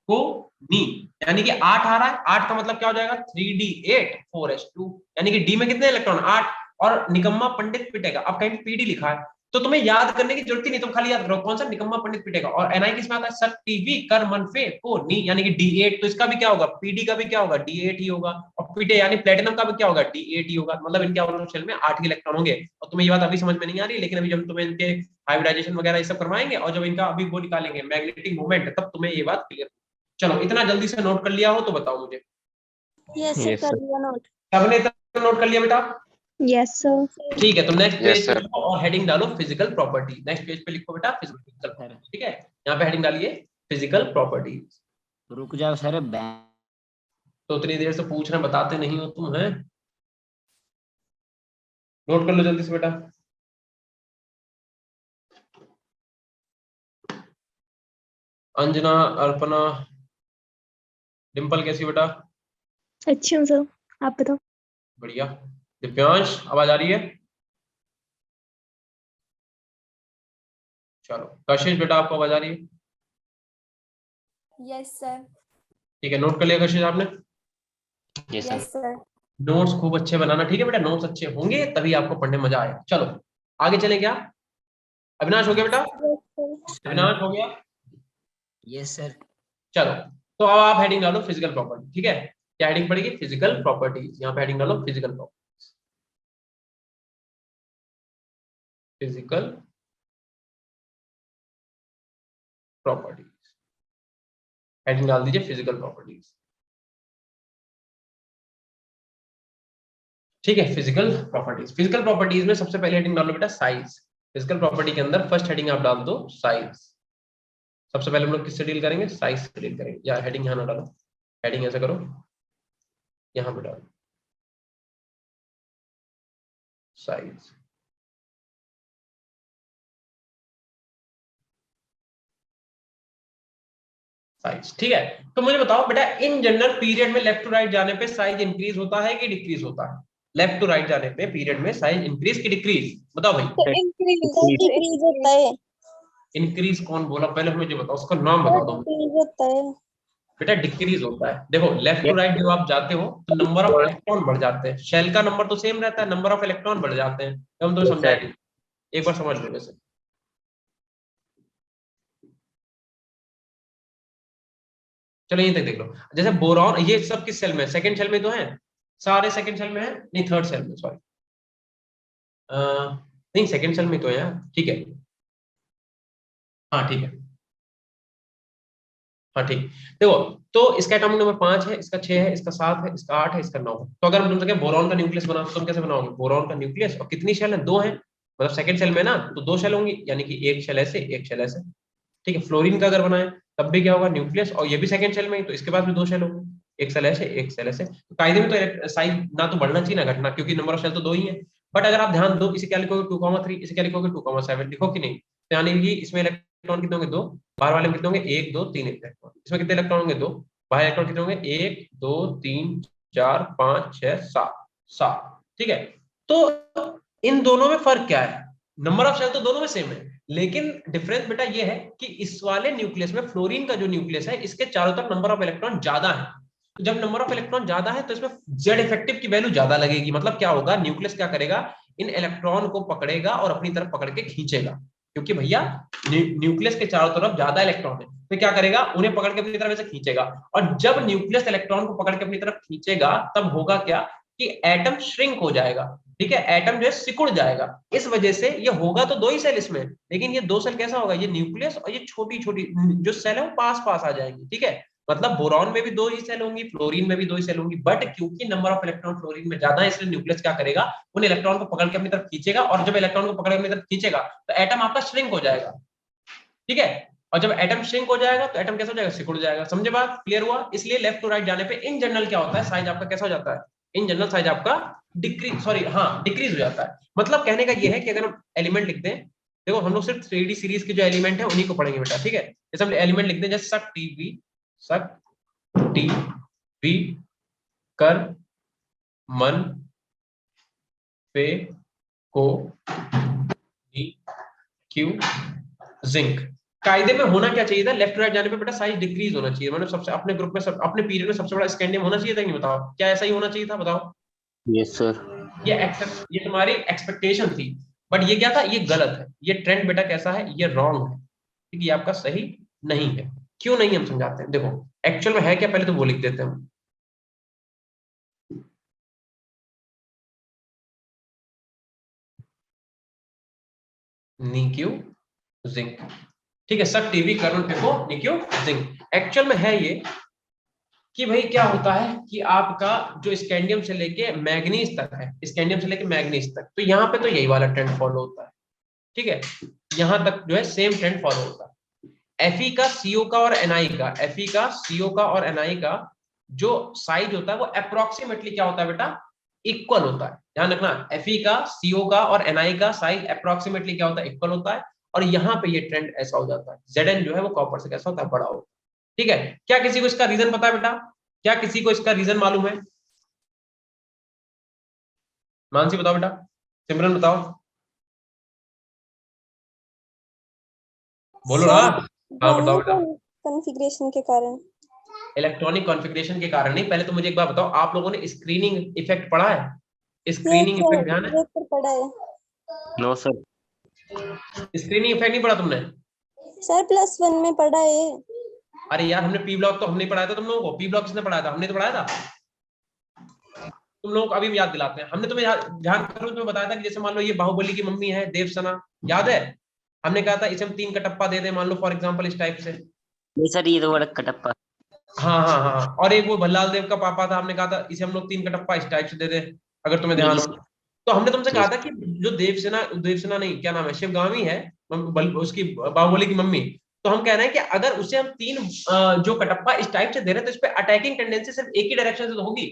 को नी, यानी कि 8 आ रहा है, 8 का मतलब क्या हो जाएगा 3D8 4s2, यानी कि डी में कितने इलेक्ट्रॉन 8। और निकम्मा पंडित पिटेगा, अब कहीं पीडी लिखा है तो तुम्हें याद करने की जरूरत ही नहीं, तुम खाली याद करो कौन सा निकम्मा पंडित पिटेगा। और एनआई किसमें आता है, सक टीवी कर मनफे को नी, यानी कि D8, तो इसका भी क्या होगा, पीडी का भी क्या होगा D8 ही होगा, और पिटे यानी प्लेटिनम का भी क्या होगा D8 ही होगा। मतलब इनके आउटर शेल में 8 ही इलेक्ट्रॉन होंगे। और तुम्हें ये बात अभी समझ में नहीं आ रही, लेकिन अभी जब तुम्हें इनके हाइब्रिडाइजेशन वगैरह ये सब करवाएंगे और जब इनका अभी वो निकालेंगे मैग्नेटिक मोमेंट, तब तुम्हें ये बात क्लियर। चलो इतना जल्दी से नोट कर लिया हो तो बताओ मुझे। यस सर, Yes, कर sir. लिया नोट। सबने इतना नोट कर लिया बेटा? Yes sir. ठीक है, तो नेक्स्ट Yes, पेज पे sir. लिखो और हेडिंग डालो फिजिकल प्रॉपर्टी। नेक्स्ट पेज पे लिखो बेटा फिजिकल, ठीक है, यहाँ पे हेडिंग डालिए फिजिकल प्रॉपर्टीज। रुक जाओ सर, तो उतनी देर से पूछ रहे बताते नहीं हो तुम, हैं? नोट कर लो जल्दी से बेटा। अंजना, अर्पणा, डिंपल कैसी बेटा? अच्छी हूँ सर, आप बताओ। बढ़िया। दिव्यांश आवाज आ रही है? चलो कशिश बेटा आपको आवाज आ रही है? Yes sir. ठीक है, नोट कर लिया कशिश आपने? Yes, sir. Yes sir. Notes खूब अच्छे बनाना, ठीक है बेटा, नोट्स अच्छे होंगे तभी आपको पढ़ने में मजा आएगा। चलो आगे चलें क्या? अविनाश हो गया बेटा? अविनाश हो गया? Yes sir. चलो तो अब आप हेडिंग डालो फिजिकल प्रॉपर्टी, ठीक है। क्या हेडिंग पड़ेगी, फिजिकल प्रॉपर्टीज। यहाँ पे हेडिंग डालो physical properties, physical properties, heading डाल दीजिए फिजिकल प्रॉपर्टीज, ठीक है। फिजिकल प्रॉपर्टीज, फिजिकल प्रॉपर्टीज में सबसे पहले हेडिंग डालो बेटा साइज। फिजिकल प्रॉपर्टी के अंदर फर्स्ट हेडिंग आप डाल दो साइज, सबसे पहले हम लोग किससे डील करेंगे? साइज से डील करेंगे। यार हेडिंग यहाँ ना डालो, हेडिंग ऐसा करो, यहाँ पे डालो साइज। साइज ठीक है। तो मुझे बताओ बेटा, इन जनरल पीरियड में लेफ्ट टू राइट जाने पे साइज इंक्रीज होता है कि डिक्रीज होता है? लेफ्ट टू राइट जाने पे पीरियड में साइज इंक्रीज की डिक्रीज? बताओ भाई। तो इंक्रीज डिक्रीज होता है। इंक्रीज कौन बोला? पहले मुझे बताओ, उसका नाम बता दो। डिक्रीज होता है। बेटा डिक्रीज होता है। देखो लेफ्ट टू राइट जब आप जाते हो तो नंबर ऑफ इलेक्ट्रॉन बढ़ जाते हैं, शेल का नंबर तो सेम रहता है, नंबर ऑफ इलेक्ट्रॉन बढ़ जाते हैं। हम तुम्हें समझाएंगे, एक बार समझ लो। जैसे चलो यहीं तक देख लो। जैसे बोरॉन, ये सब किस सेल में? सेकंड सेल में तो है, सारे सेकंड सेल में है, नहीं थर्ड सेल में, सॉरी नहीं सेकंड सेल में तो है। ठीक है, हाँ ठीक है, हाँ ठीक। देखो तो इसका एटॉमिक नंबर 5 है, इसका 6 है, इसका 7 है, इसका 8 है, इसका 9 है। तो अगर हम तुमसे कहें बोरॉन का न्यूक्लियस बनाओ तो तुम कैसे बनाओगे? बोरॉन का न्यूक्लियस, और कितनी शेल है? 2 है, मतलब सेकंड सेल में ना, तो 2 शेल होंगी, यानी कि एक शेल ऐसे, एक शेल ऐसे। ठीक है, फ्लोरीन का अगर बनाए तब भी क्या होगा? न्यूक्लियस, और ये भी सेकंड सेल में ही, तो इसके पास भी 2 शेल होंगे, एक सेल ऐसे, एक सेल ऐसे। तो कायदे में तो साइज ना तो बढ़ना चाहिए ना घटना, क्योंकि नंबर ऑफ शेल तो 2 ही है। बट अगर आप ध्यान दो, इसे क्या लिखोगे? 2,3, इसे क्या लिखोगे? 2,7 लिखो कि नहीं? तो यानी कि इसमें इलेक्ट्रॉन कितने होंगे? 2। बाहर वाले में कितने होंगे? 1 2 3 इलेक्ट्रॉन। इसमें कितने इलेक्ट्रॉन होंगे? 2। बाहर इलेक्ट्रॉन कितने होंगे? 1 2 3 4 5 6 7। ठीक है, तो इन दोनों में फर्क क्या है? नंबर ऑफ शेल तो दोनों में सेम है, लेकिन डिफरेंस बेटा ये है कि इस वाले न्यूक्लियस में, फ्लोरीन का जो न्यूक्लियस है, इसके चारों तरफ नंबर ऑफ इलेक्ट्रॉन ज्यादा है। तो जब नंबर ऑफ इलेक्ट्रॉन ज्यादा है तो इसमें जेड इफेक्टिव की वैल्यू ज्यादा लगेगी। मतलब क्या होगा? न्यूक्लियस क्या करेगा? इन इलेक्ट्रॉन को पकड़ेगा और अपनी तरफ पकड़ के खींचेगा, क्योंकि भैया न्यूक्लियस के चारों तरफ ज्यादा इलेक्ट्रॉन है, तो क्या करेगा? उन्हें पकड़ के अपनी तरफ से खींचेगा। और जब न्यूक्लियस इलेक्ट्रॉन को पकड़ के अपनी तरफ खींचेगा, तब होगा क्या कि एटम श्रिंक हो जाएगा। ठीक है, एटम जो है सिकुड़ जाएगा। इस वजह से ये होगा तो 2 ही सेल इसमें, लेकिन ये 2 सेल कैसा होगा? ये न्यूक्लियस और ये छोटी छोटी जो सेल है वो पास पास आ जाएंगी। ठीक है, मतलब बोरॉन में भी 2 ही सेल होंगी, फ्लोरीन में भी 2 ही सेल होंगी, बट क्योंकि नंबर ऑफ इलेक्ट्रॉन फ्लोरीन में ज्यादा है, इसलिए न्यूक्लियस क्या करेगा? उन इलेक्ट्रॉन को पकड़ के अपनी तरफ खींचेगा, और जब इलेक्ट्रॉन को पकड़ के अपनी तरफ खींचेगा तो एटम आपका श्रिंक हो जाएगा। ठीक है, और जब एटम श्रिंक हो जाएगा तो एटम कैसा हो जाएगा? सिकुड़ जाएगा। समझे बात? क्लियर हुआ? इसलिए लेफ्ट टू राइट जाने पे इन जनरल क्या होता है? साइज आपका कैसा हो जाता है? इन जनरल साइज आपका डिक्रीज, सॉरी हाँ डिक्रीज हो जाता है। मतलब कहने का ये है कि अगर हम एलिमेंट लिखते हैं, देखो हम लोग सिर्फ 3D सीरीज के जो एलिमेंट है उन्हीं को पढ़ेंगे बेटा। ठीक है, जैसे हम एलिमेंट लिखते हैं, जैसे सक टी वी कर मन पे को डी क्यू जिंक। कायदे में होना क्या चाहिए था? लेफ्ट राइट जाने पे बेटा साइज डिक्रीज होना चाहिए। मतलब सबसे अपने ग्रुप में अपने पीरियड में सबसे बड़ा स्कैंडियम होना चाहिए था कि नहीं? बताओ, क्या ऐसा ही होना चाहिए था? बताओ। Yes sir. ये तुम्हारी एक्सपेक्टेशन थी, बट ये क्या था? ये गलत है। ये ट्रेंड बेटा कैसा है? ये रॉन्ग है, ठीक है, ये आपका सही नहीं है। क्यों नहीं? हम समझाते हैं। देखो एक्चुअल में है क्या, पहले तो वो लिख देते हैं हम। निक्यू जिंक। ठीक है, सक टीवी कर्नल पेको निक्यू जिंक। एक्चुअल में है ये कि भाई क्या होता है कि आपका जो स्कैंडियम से लेके मैग्नीज तक है, स्कैंडियम से लेके मैग्नीज तक, तो यहाँ पे तो यही वाला ट्रेंड फॉलो होता है। ठीक है, यहाँ तक जो है सेम ट्रेंड फॉलो होता है। Fe का, CO का और Ni का, Fe का, CO का और Ni का जो साइज होता है वो अप्रोक्सीमेटली क्या होता है बेटा? इक्वल होता है। ध्यान रखना, Fe का, CO का और Ni का साइज अप्रोक्सीमेटली क्या होता है? इक्वल होता है। और यहाँ पे ये ट्रेंड ऐसा हो जाता है, Zn जो है वो कॉपर से कैसा होता है? बड़ा होता है। ठीक है, क्या किसी को इसका रीजन पता है बेटा? क्या किसी को इसका रीजन मालूम है? मानसी बताओ बेटा, सिमरन बताओ, बोलो ना। हाँ बताओ बेटा। कॉन्फ़िगरेशन के कारण। इलेक्ट्रॉनिक कॉन्फ़िगरेशन के कारण नहीं। पहले तो मुझे एक बात बताओ, आप लोगों ने स्क्रीनिंग इफेक्ट पढ़ा है? स्क्रीनिंग इफेक्ट ध्यान है? पढ़ा है नो सर। स्क्रीनिंग इफेक्ट नहीं पढ़ा तुमने? सर, +1 में पढ़ा है। अरे यार, हमने पी ब्लॉक तो हमने पढ़ाया था तुम लोगों को। पी ब्लॉक किसने पढ़ाया था? हमने तो पढ़ाया था। तुम लोगों को अभी भी याद दिलाते हैं। हमने तुम्हें ध्यान करो, तुम्हें बताया था कि जैसे मान लो ये बाहुबली की मम्मी है देवसेना, याद है? हमने कहा था इसे हम 3 कटप्पा दे दें, मान लो फॉर एग्जांपल इस टाइप से। नहीं सर, ये तो बड़ा कटप्पा। हाँ हाँ हाँ, और एक वो भल्लाल देव का पापा था, हमने कहा था इसे हम लोग 3 कटप्पा इस टाइप से दे दें, अगर तुम्हें ध्यान हो। तो हमने तुमसे कहा था कि जो देवसेना नहीं क्या नाम है, शिवगामी है उसकी बाहुबली की मम्मी, तो हम कह रहे हैं कि अगर उसे हम 3 जो कटप्पा इस टाइप से दे रहे हैं तो इस पे अटैकिंग टेंडेंसी सिर्फ एक ही डायरेक्शन से तो होगी,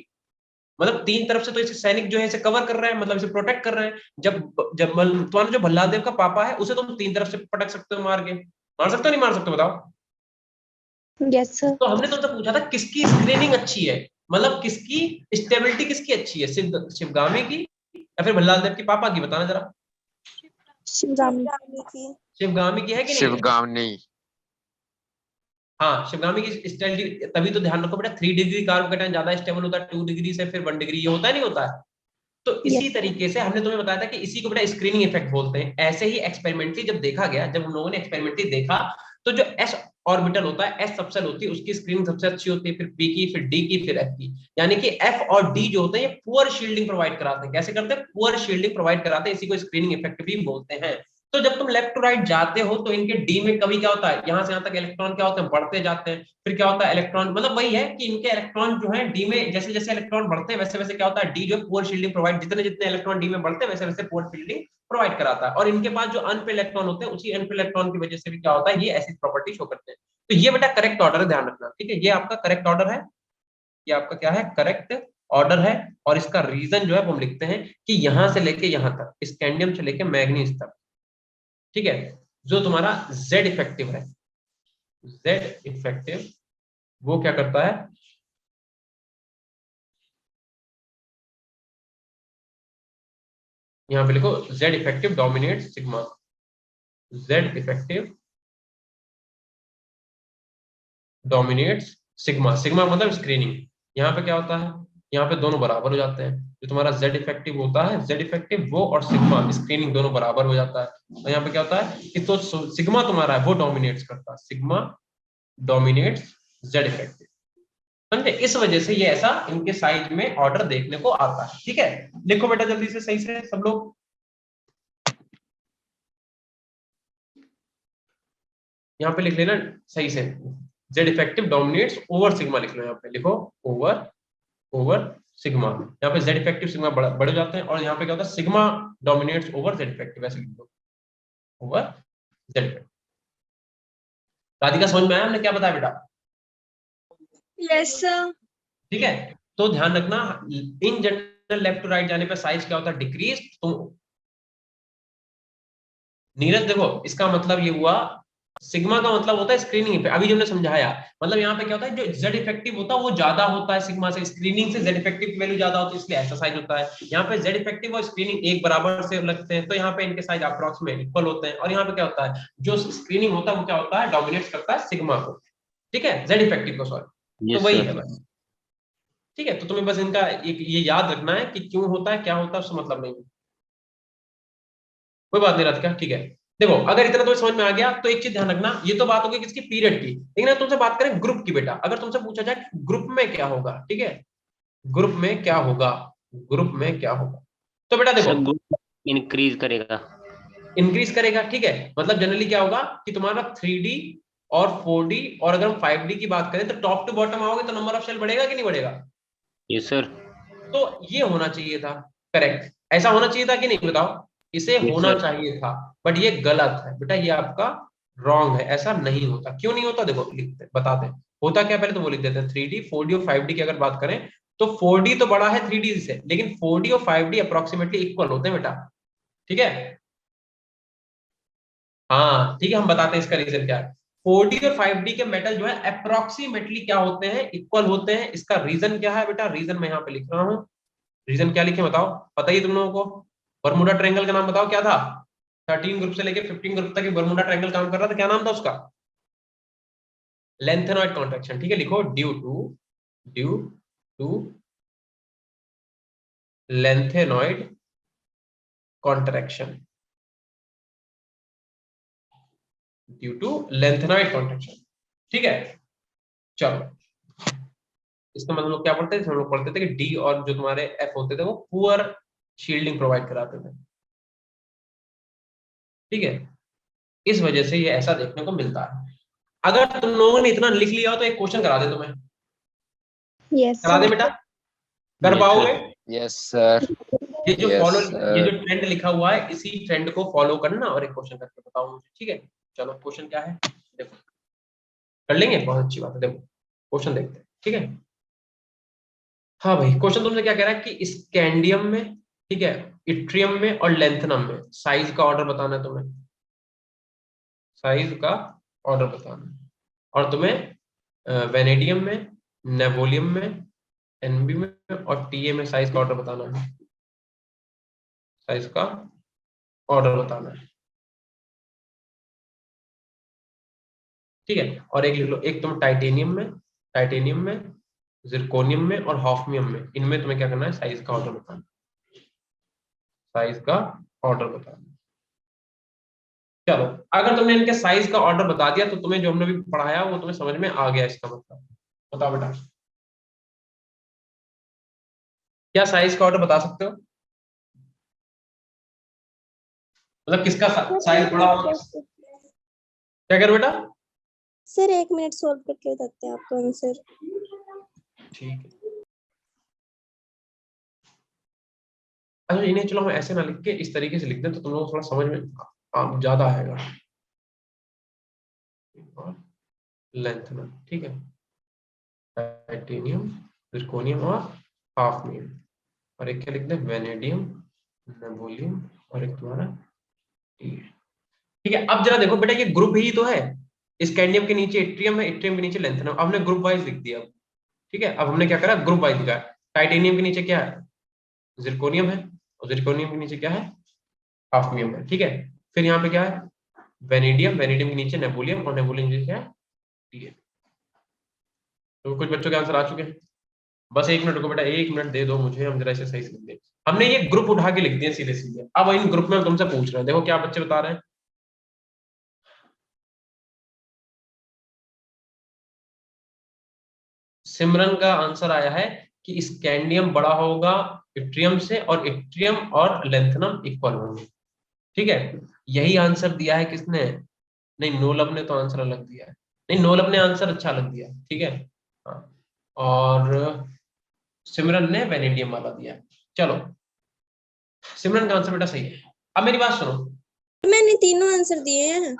मतलब 3 तरफ से तो इसे सैनिक जो है इसे कवर कर रहे हैं, मतलब इसे प्रोटेक्ट कर रहे हैं। जब जब तुम्हारा जो भल्लाल देव का पापा है उसे तुम 3 तरफ से पटक सकते हो, मार सकते हो नहीं मार सकते हो बताओ? Yes sir. तो हमने तुमसे पूछा था किसकी स्क्रीनिंग अच्छी है, मतलब किसकी स्टेबिलिटी किसकी अच्छी है, शिवगामी की या फिर भल्लाल देव के पापा की, बताना जरा। शिवगामी की शिवगामी की है कि नहीं? शिवगामी। हाँ, शिवगामी की स्टेबिलिटी, तभी तो ध्यान रखो बेटा 3 डिग्री कार्ब कैटायन ज्यादा स्टेबल होता है 2 डिग्री से, फिर 1 डिग्री, ये होता है नहीं होता है? तो इसी तरीके से हमने तुम्हें बताया था कि इसी को बेटा स्क्रीनिंग इफेक्ट बोलते हैं। ऐसे ही एक्सपेरिमेंटली जब देखा गया, जब हम लोगों ने एक्सपेरिमेंटली देखा, तो जो एस ऑर्बिटल होता है, एस सबसेल होती है, उसकी स्क्रीनिंग सबसे अच्छी होती है, फिर पी की, फिर डी की, फिर एफ की। यानी कि एफ और डी जो होते हैं ये पुअर शील्डिंग प्रोवाइड कराते हैं। कैसे करते हैं? पुअर शील्डिंग प्रोवाइड कराते हैं, इसी को स्क्रीनिंग इफेक्ट भी बोलते हैं। तो जब तुम लेफ्ट टू राइट जाते हो तो इनके डी में कभी क्या होता है, यहां से यहां तक इलेक्ट्रॉन क्या होते हैं, बढ़ते जाते हैं। फिर क्या होता है, इलेक्ट्रॉन, मतलब वही है कि इनके इलेक्ट्रॉन जो है डी में, जैसे जैसे इलेक्ट्रॉन बढ़ते हैं वैसे वैसे क्या होता है, डी जो पुअर शील्डिंग प्रोवाइड, जितने जितने इलेक्ट्रॉन डी में बढ़ते हैं वैसे वैसे पुअर शील्डिंग प्रोवाइड कराता है। और इनके पास जो अनपेड इलेक्ट्रॉन होते हैं, उसी अनपेड इलेक्ट्रॉन की वजह से भी क्या होता है, ये ऐसी प्रॉपर्टी शो करते हैं। तो ये बेटा करेक्ट ऑर्डर है, ध्यान रखना, ठीक है? ये आपका करेक्ट ऑर्डर है, ये आपका क्या है, करेक्ट ऑर्डर है। और इसका रीजन जो है वो हम लिखते हैं कि यहां से लेके यहां तक, स्कैंडियम से लेके मैग्नीज तक, ठीक है, जो तुम्हारा जेड इफेक्टिव है, जेड इफेक्टिव वो क्या करता है, यहां पे लिखो Z effective dominate sigma, Z effective dominates sigma, sigma मतलब स्क्रीनिंग। यहाँ पे क्या होता है, यहाँ पे दोनों बराबर हो जाते हैं। जो तुम्हारा जेड इफेक्टिव होता है, जेड इफेक्टिव वो और सिग्मा स्क्रीनिंग दोनों बराबर हो जाता है। और यहाँ पे क्या होता है कि तो सिग्मा तुम्हारा है वो डोमिनेट्स करता है, सिग्मा डोमिनेट्स जेड इफेक्टिव, समझे? इस वजह से ये ऐसा इनके साइज में ऑर्डर देखने को आता है, ठीक है? लिखो बेटा जल्दी से, सही से सब लोग, यहाँ पे लिख लेना सही से, Z effective dominates over sigma लिख लो, यहाँ पे लिखो ओवर सिग्मा। यहाँ पे जेड इफेक्टिव सिग्मा बड़े हो जाते हैं, और यहाँ पे क्या होता है, sigma dominates over Z effective, ऐसे लिख दो, ओवर जेड इफेक्टिव। राधिका समझ में आया हमने क्या बताया बेटा? Yes sir. ठीक है, तो ध्यान रखना, in general left to right जाने पे साइज क्या होता है, डिक्रीज। तो नीरज देखो, इसका मतलब ये हुआ, सिग्मा का मतलब होता है स्क्रीनिंग इफेक्ट, अभी जो हमने समझाया, मतलब यहाँ पे क्या होता है, जो जेड इफेक्टिव होता है वो ज्यादा होता है सिग्मा से, स्क्रीनिंग से जेड इफेक्टिव की वैल्यू ज्यादा होती है, इसलिए ऐसा साइज होता है। यहाँ पे जेड इफेक्टिव और स्क्रीनिंग एक बराबर से लगते हैं, तो यहाँ पे इनके साइज अप्रॉक्सीमेट इक्वल होते हैं। और यहाँ पे क्या होता है, जो स्क्रीनिंग होता है वो क्या होता है, डोमिनेट करता है सिग्मा को, ठीक है, जेड इफेक्टिव को, सॉरी। तो वही है बस, ठीक है? तो तुम्हें बस इनका ये याद रखना है कि क्यों होता है, क्या होता है, उससे मतलब नहीं, कोई बात नहीं राधिका, ठीक है? देखो, अगर इतना तो समझ में आ गया तो एक चीज ध्यान रखना, ये तो बात होगी किसकी, पीरियड की। लेकिन अगर तुमसे बात करें ग्रुप की बेटा, अगर तुमसे पूछा जाए ग्रुप में क्या होगा, ठीक है, ग्रुप में क्या होगा, ग्रुप में क्या होगा, तो बेटा देखो इंक्रीज करेगा, इंक्रीज करेगा, ठीक है? मतलब जनरली क्या होगा कि तुम्हारा 3D और 4D, और अगर हम 5D की बात करें तो टॉप टू बॉटम आओगे तो नंबर ऑफ सेल बढ़ेगा कि नहीं बढ़ेगा? Yes sir. तो ये होना चाहिए था करेक्ट, ऐसा होना चाहिए था कि नहीं, बताओ? इसे होना चाहिए था, बट ये गलत है बेटा, ये आपका रॉन्ग है, ऐसा नहीं होता। क्यों नहीं होता, देखो लिखते बताते हैं। होता क्या, पहले तो वो लिख देते हैं 3D 4D और 5D की अगर बात करें तो 4D तो बड़ा है 3D से, लेकिन 4D और 5D अप्रोक्सीमेटली इक्वल होते हैं बेटा, ठीक है? हाँ ठीक है, हम बताते हैं इसका रीजन क्या है। 4D और 5D के मेटल जो है अप्रोक्सीमेटली क्या होते हैं, इक्वल होते हैं। इसका रीजन क्या है बेटा, रीजन मैं यहाँ पे लिख रहा हूँ। रीजन क्या लिखे बताओ, पता ही तुम लोगों को? बरमूडा ट्रायंगल का नाम बताओ क्या था? 13 ग्रुप से लेके 15 ग्रुप तक बरमूडा ट्रायंगल काम कर रहा था, क्या नाम था उसका? लेंथेनॉइड कॉन्ट्रैक्शन, ठीक है? लिखो due to lanthanoid contraction, due to lanthanoid contraction, ठीक है? चलो, इसमें हम लोग क्या पढ़ते थे, हम लोग पढ़ते थे कि डी और जो तुम्हारे एफ होते थे वो पुअर शील्डिंग प्रोवाइड कराते थे, ठीक है? इस वजह से ये ऐसा देखने को मिलता है। अगर तुम लोगों ने इतना लिख लिया हो तो एक क्वेश्चन करा दे तुम्हें, यस करा दे बेटा, कर पाओगे? Yes sir. ये जो Yes, फॉलो, sir. ये जो ट्रेंड लिखा हुआ है इसी ट्रेंड को फॉलो करना और एक क्वेश्चन करके बताओ मुझे, ठीक है? चलो क्वेश्चन क्या है, देखो कर लेंगे, बहुत अच्छी बात है। देखो क्वेश्चन देखते हैं, ठीक है। हाँ भाई, क्वेश्चन तुमसे क्या कह रहा है कि स्कैंडियम में, ठीक है, इट्रियम में और लेंथनम में साइज का ऑर्डर बताना है तुम्हें, साइज का ऑर्डर बताना है। और तुम्हें वेनेडियम में, नेबोलियम में, एनबी में और टीए में साइज का ऑर्डर बताना है, साइज का ऑर्डर बताना है, ठीक है। और एक लिख लो, एक तुम टाइटेनियम में, जिरकोनियम में और हॉफनियम में, इनमें तुम्हें क्या करना है, साइज का ऑर्डर बताना, साइज का ऑर्डर बताना। चलो, अगर तुमने इनके साइज का ऑर्डर बता दिया तो तुम्हें जो हमने भी पढ़ाया वो तुम्हें समझ में आ गया, इसका मतलब। बताओ बेटा, क्या साइज का ऑर्डर बता सकते हो? मतलब किसका साइज बड़ा होगा? क्या कर बेटा? सर 1 मिनट सोल्व करके बताते हैं आपको आंसर। ठीक है। अच्छा इन्हें चलो हम ऐसे ना लिख के इस तरीके से लिख दें तो तुम लोग थोड़ा समझ में ज्यादा आएगा। लेंथ में, ठीक है, टाइटेनियम, जिरकोनियम और हाफनियम, और एक क्या लिख दें, वेनेडियम, नेबोलियम और एक तुम्हारा टी, ठीक है। अब जरा देखो बेटा, ये ग्रुप ही तो है, स्कैंडियम के नीचे इट्रियम है, इट्रियम के नीचे लेंथनम, अब हमने ग्रुप वाइज लिख दिया, ठीक है। अब हमने क्या करा, ग्रुप वाइज लिखा। टाइटेनियम के नीचे क्या है, जिरकोनियम है, और जिरकोनियम के नीचे क्या है, हाफनियम है, ठीक है। फिर यहाँ पे क्या है, वेनेडियम, वेनेडियम के नीचे नेबोलियम और नेबोलियम के नीचे क्या है, टी है। तो कुछ बच्चों के आंसर आ चुके हैं। बस 1 मिनट रुको बेटा, 1 मिनट दे दो मुझे, हम जरा इसे सही से लिख दें। हमने ये ग्रुप उठा के लिख दिए सीधे सीधे। अब इन ग्रुप में हम तुमसे पूछ रहे हैं, देखो क्या बच्चे बता रहे हैं। सिमरन का आंसर आया है कि स्कैंडियम बड़ा होगा इट्रियम से, और इट्रियम और लेंथनम इक्वल होंगे, ठीक है। यही आंसर दिया है किसने? नहीं, नोलब ने तो आंसर अलग दिया है। नहीं, नोलब ने आंसर अच्छा अलग दिया, ठीक है। हाँ, और सिमरन ने वेनेडियम वाला दिया है। चलो, सिमरन का आंसर बेटा सही है। अब मेरी बात सुनो, मैंने तीनों आंसर दिए हैं।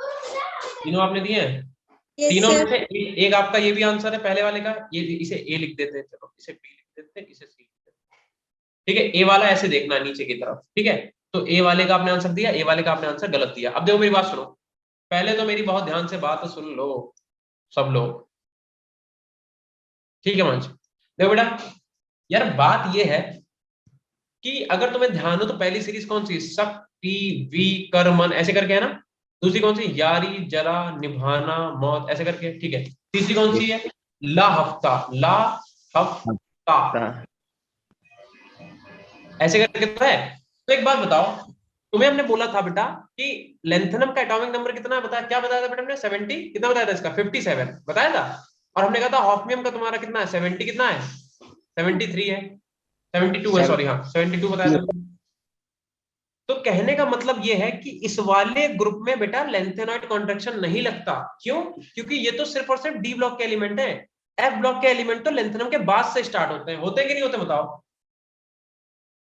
तीनों आपने दिए हैं? यस तीनों में सर। से एक आपका ये भी आंसर है पहले वाले का, ये इसे ए लिख देते हैं, चलो इसे बी लिख देते हैं, इसे सी लिख देते हैं, ठीक है। ए वाला ऐसे देखना नीचे की तरफ, ठीक है। तो ए वाले का आपने आंसर दिया, ए वाले का आपने आंसर गलत दिया। अब देखो मेरी बात सुनो, पहले तो मेरी बहुत ध्यान से बात सुन लो सब लोग, ठीक है मंच। देखो बेटा, यार बात ये है कि अगर तुम्हें ध्यान हो तो पहली सीरीज कौन सी, शक्ति, वी, कर, मन, ऐसे करके है ना। दूसरी कौन सी, यारी, जरा, निभाना, मौत, ऐसे करके, ठीक है। तीसरी कौन सी है, ला हफ्ता, ला हफ्ता, ऐसे करके तो है। तो एक बात बताओ, तुम्हें हमने बोला था बेटा कि लेंथनम का एटॉमिक नंबर कितना है, बताया क्या बताया था बेटा हमने, 70 कितना बताया था इसका, 57 बताया था। और हमने कहा था हॉफनियम का तुम्हारा कितना है, 70 कितना है, 73 है, 72 है, सॉरी हाँ 72 बताया था। तो कहने का मतलब ये है कि इस वाले ग्रुप में बेटा लेंथेनॉइड कॉन्ट्रैक्शन नहीं लगता। क्यों? क्योंकि ये तो सिर्फ और सिर्फ डी ब्लॉक के एलिमेंट है। एफ ब्लॉक के एलिमेंट तो लेंथेनम के बाद से स्टार्ट होते हैं, होते कि नहीं होते बताओ?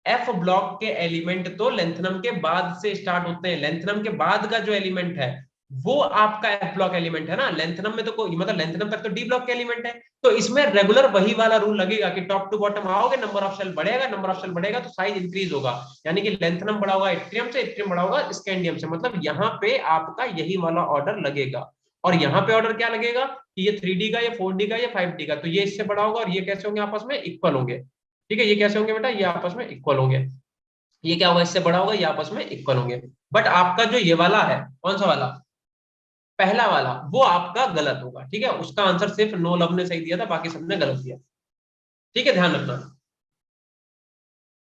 एफ ब्लॉक के एलिमेंट तो लेंथेनम के बाद से स्टार्ट होते हैं। लेंथेनम के बाद का जो एलिमेंट है वो आपका एफ ब्लॉक एलिमेंट है ना। लेंथेनम में तो कोई मतलब लेंथेनम तक तो डी ब्लॉक के एलिमेंट है। तो इसमें रेगुलर वही वाला रूल लगेगा कि टॉप टू बॉटम आओगे, नंबर ऑफ शेल बढ़ेगा, नंबर ऑफ शेल बढ़ेगा तो साइज इंक्रीज होगा। यानी कि लेंथेनम बड़ा होगा इट्रियम से, इट्रियम बड़ा होगा स्कैंडियम से। मतलब यहाँ पे आपका यही वाला ऑर्डर लगेगा। और यहाँ पे ऑर्डर क्या लगेगा कि ये 3D का, ये 4D का, ये 5D का, तो ये इससे बड़ा होगा और ये कैसे होंगे आपस में, इक्वल होंगे, ठीक है। ये कैसे होंगे बेटा, ये आपस में इक्वल होंगे। ये क्या होगा, इससे बड़ा होगा, ये आपस में इक्वल होंगे। बट आपका जो ये वाला है, कौन सा वाला, पहला वाला, वो आपका गलत होगा, ठीक है। उसका आंसर सिर्फ नो लब ने सही दिया था, बाकी सबने गलत दिया, ठीक है, ध्यान रखना।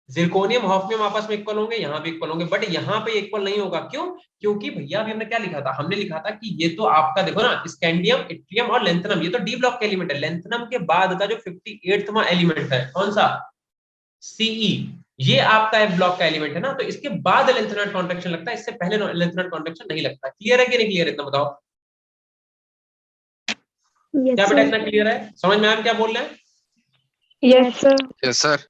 जिरकोनियम हॉफनियम आपस में इक्वल होंगे, यहाँ भी इक्वल होंगे, बट यहाँ पे इक्वल नहीं होगा। क्यों? क्योंकि भैया अभी हमने क्या लिखा था, हमने लिखा था कि ये तो आपका देखो ना, स्कैंडियम, इट्रियम और लेंथनम, ये तो डी ब्लॉक के एलिमेंट है। लेंथनम के बाद का जो 58वां एलिमेंट है, कौन सा, सीई, ये आपका एफ ब्लॉक का एलिमेंट है ना। तो इसके बाद लेंथेनॉइड कॉन्ट्रैक्शन लगता है, इससे पहले लेंथेनॉइड कॉन्ट्रैक्शन नहीं लगता। क्लियर है कि नहीं क्लियर है, इतना बताओ। क्या बेटा इतना क्लियर है, समझ में आया क्या बोल रहे हैं? Yes sir. Yes sir.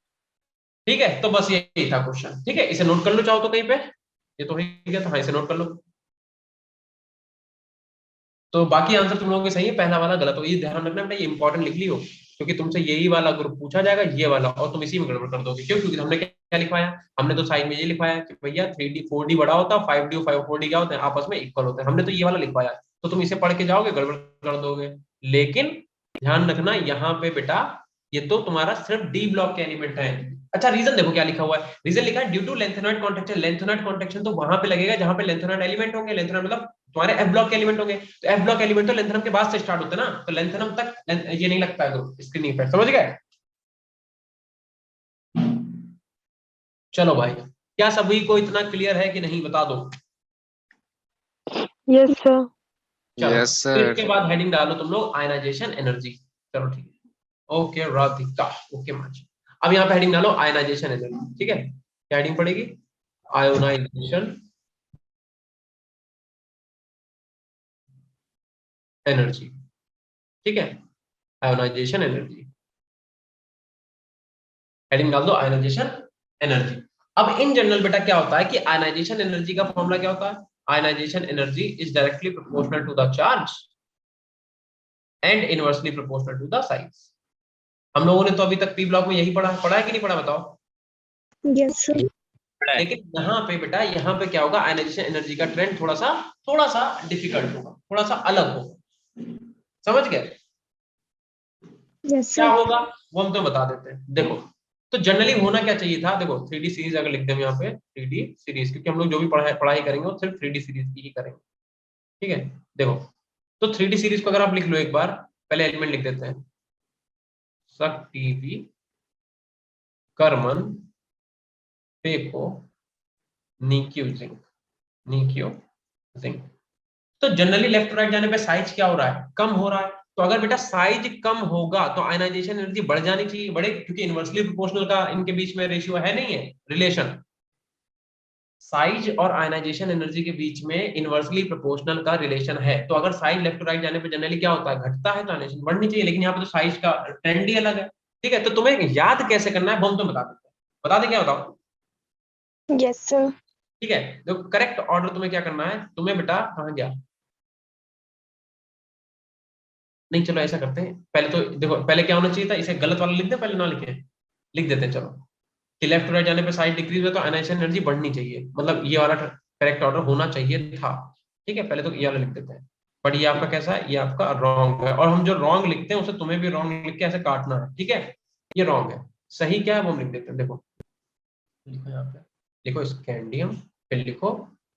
ठीक है, तो बस यही था क्वेश्चन, ठीक है। इसे नोट कर लो चाहो तो कहीं पे, ये तो हो गया, तो हाँ इसे नोट कर लो। तो बाकी आंसर तुम लोगों के सही है, पहला वाला गलत हो। ये ध्यान रखना बेटा, ये इंपॉर्टेंट लिख लियो, क्योंकि तुमसे यही वाला ग्रुप पूछा जाएगा, ये वाला, और तुम इसी में गड़बड़ कर दोगे। क्यों? क्योंकि हमने क्या लिखवाया, हमने तो साइड में ये लिखवाया कि भैया 3D 4D बड़ा होता है, 5D और 4D क्या होते हैं, आपस में इक्वल होते हैं। हमने तो ये वाला लिखवाया, तो तुम इसे पढ़ के जाओगे गड़बड़ कर दोगे। लेकिन ध्यान रखना यहाँ पे बेटा, ये तो तुम्हारा सिर्फ डी ब्लॉक के एलिमेंट है। अच्छा, रीजन देखो क्या लिखा हुआ है, रीजन लिखा है due to lanthanoid contraction. Lanthanoid contraction तो वहां पे लगेगा जहां पे लेंथेनॉइड एलिमेंट होंगे। लेंथेनॉइड मतलब तुम्हारे एफ ब्लॉक के एलिमेंट होंगे, तो एफ ब्लॉक एलिमेंट तो लेंथेनम के बाद से स्टार्ट होते हैं ना, तो लेंथेनम तक ये नहीं लगता है ग्रुप, स्क्रीनिंग इफेक्ट। समझ गए? चलो भाई, क्या सभी को इतना क्लियर है कि नहीं, बता दो। Yes sir. चलो, यस तो सर। इसके बाद हेडिंग डालो तुम लोग आयनाइजेशन एनर्जी। चलो ठीक है, ओके राधिका, ओके माची। अब यहाँ पे हेडिंग डालो आयनाइजेशन एनर्जी। ठीक है, क्या हेडिंग पड़ेगी? Ionization energy. ठीक है, आयोनाइजेशन एनर्जी, हेडिंग डाल दो आयनाइजेशन एनर्जी। अब इन जनरल बेटा क्या होता है कि आयनाइजेशन एनर्जी का फॉर्मूला क्या होता है? Ionization energy is directly proportional to the charge and inversely proportional to the size. हम लोगों ने तो अभी तक पी ब्लॉक में यही पढ़ा है कि नहीं पढ़ा, बताओ। Yes sir. लेकिन यहाँ पे बेटा, यहाँ पे क्या होगा, आयनाइजेशन एनर्जी का ट्रेंड थोड़ा सा डिफिकल्ट होगा, थोड़ा सा अलग होगा। समझ गए? यस क्या सर। होगा वो हम तो बता देते हैं। देखो, तो जनरली होना क्या चाहिए था, देखो 3D सीरीज अगर लिख दें यहाँ पे, 3D सीरीज, क्योंकि हम लोग जो भी पढ़ाई करेंगे वो सिर्फ 3D सीरीज की ही करेंगे। ठीक है, देखो, तो 3D सीरीज को अगर आप लिख लो एक बार, पहले एलिमेंट लिख देते हैं, सक टीवी कर्मन पेको निक्यू जिंक। तो जनरली लेफ्ट टू राइट जाने पे साइज क्या हो रहा है, कम हो रहा है। तो अगर बेटा साइज कम होगा तो आयनाइजेशन एनर्जी बढ़ जानी चाहिए, बढ़े, क्योंकि इनवर्सली प्रोपोर्शनल का इनके बीच में रेशियो है, नहीं है रिलेशन। साइज और आयनाइजेशन एनर्जी के बीच में इनवर्सली प्रोपोर्शनल का रिलेशन है। तो अगर साइज लेफ्ट टू राइट जाने पे जनरली क्या होता है, घटता है, तो आयनाइजेशन बढ़नी चाहिए। लेकिन यहाँ पे तो साइज का ट्रेंड ही अलग है। ठीक है, तो तुम्हें याद कैसे करना है वो हम तो बता देते हैं। बता दें क्या बताओ? Yes sir. ठीक है, देखो करेक्ट ऑर्डर तुम्हें क्या करना है, तुम्हें बेटा कहाँ गया, नहीं चलो ऐसा करते हैं, पहले तो देखो पहले क्या होना चाहिए था, इसे गलत वाला लिख दे, पहले ना लिखे, लिख देते हैं। चलो कि लेफ्ट टू राइट जाने पे साइज डिक्रीज है तो आयनाइजेशन एनर्जी बढ़नी चाहिए, मतलब ये वाला करेक्ट ऑर्डर होना चाहिए था। ठीक है, पहले तो ये वाला लिख देते हैं। बट ये आपका कैसा है, ये आपका रॉन्ग है, और हम जो रॉन्ग लिखते हैं उसे तुम्हें भी रॉन्ग लिख के ऐसे काटना है। ठीक है, ये रॉन्ग है, सही क्या है वो हम लिख देते हैं। देखो लिखो यहाँ पे, लिखो स्कैंडियम, फिर लिखो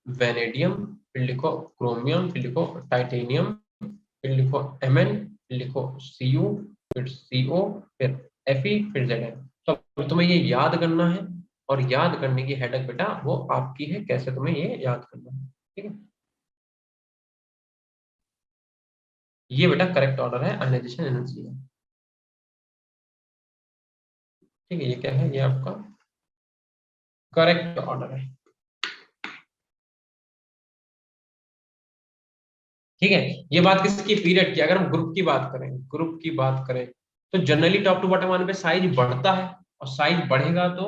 वेनेडियम, फिर लिखो क्रोमियम, फिर लिखो टाइटेनियम, फिर लिखो Mn, फिर लिखो Cu, फिर Co, फिर Fe, फिर Zn। तो अब तुम्हें ये याद करना है, और याद करने की हेडक बेटा वो आपकी है, कैसे तुम्हें ये याद करना है। ठीक है, ये बेटा करेक्ट ऑर्डर है, आयनाइजेशन एनर्जी है। ठीक है, ये क्या है, ये आपका करेक्ट ऑर्डर है। ठीक है, ये बात किसकी, पीरियड की। अगर हम ग्रुप की बात करें तो जनरली टॉप टू बॉटम आने पे साइज बढ़ता है, और साइज बढ़ेगा तो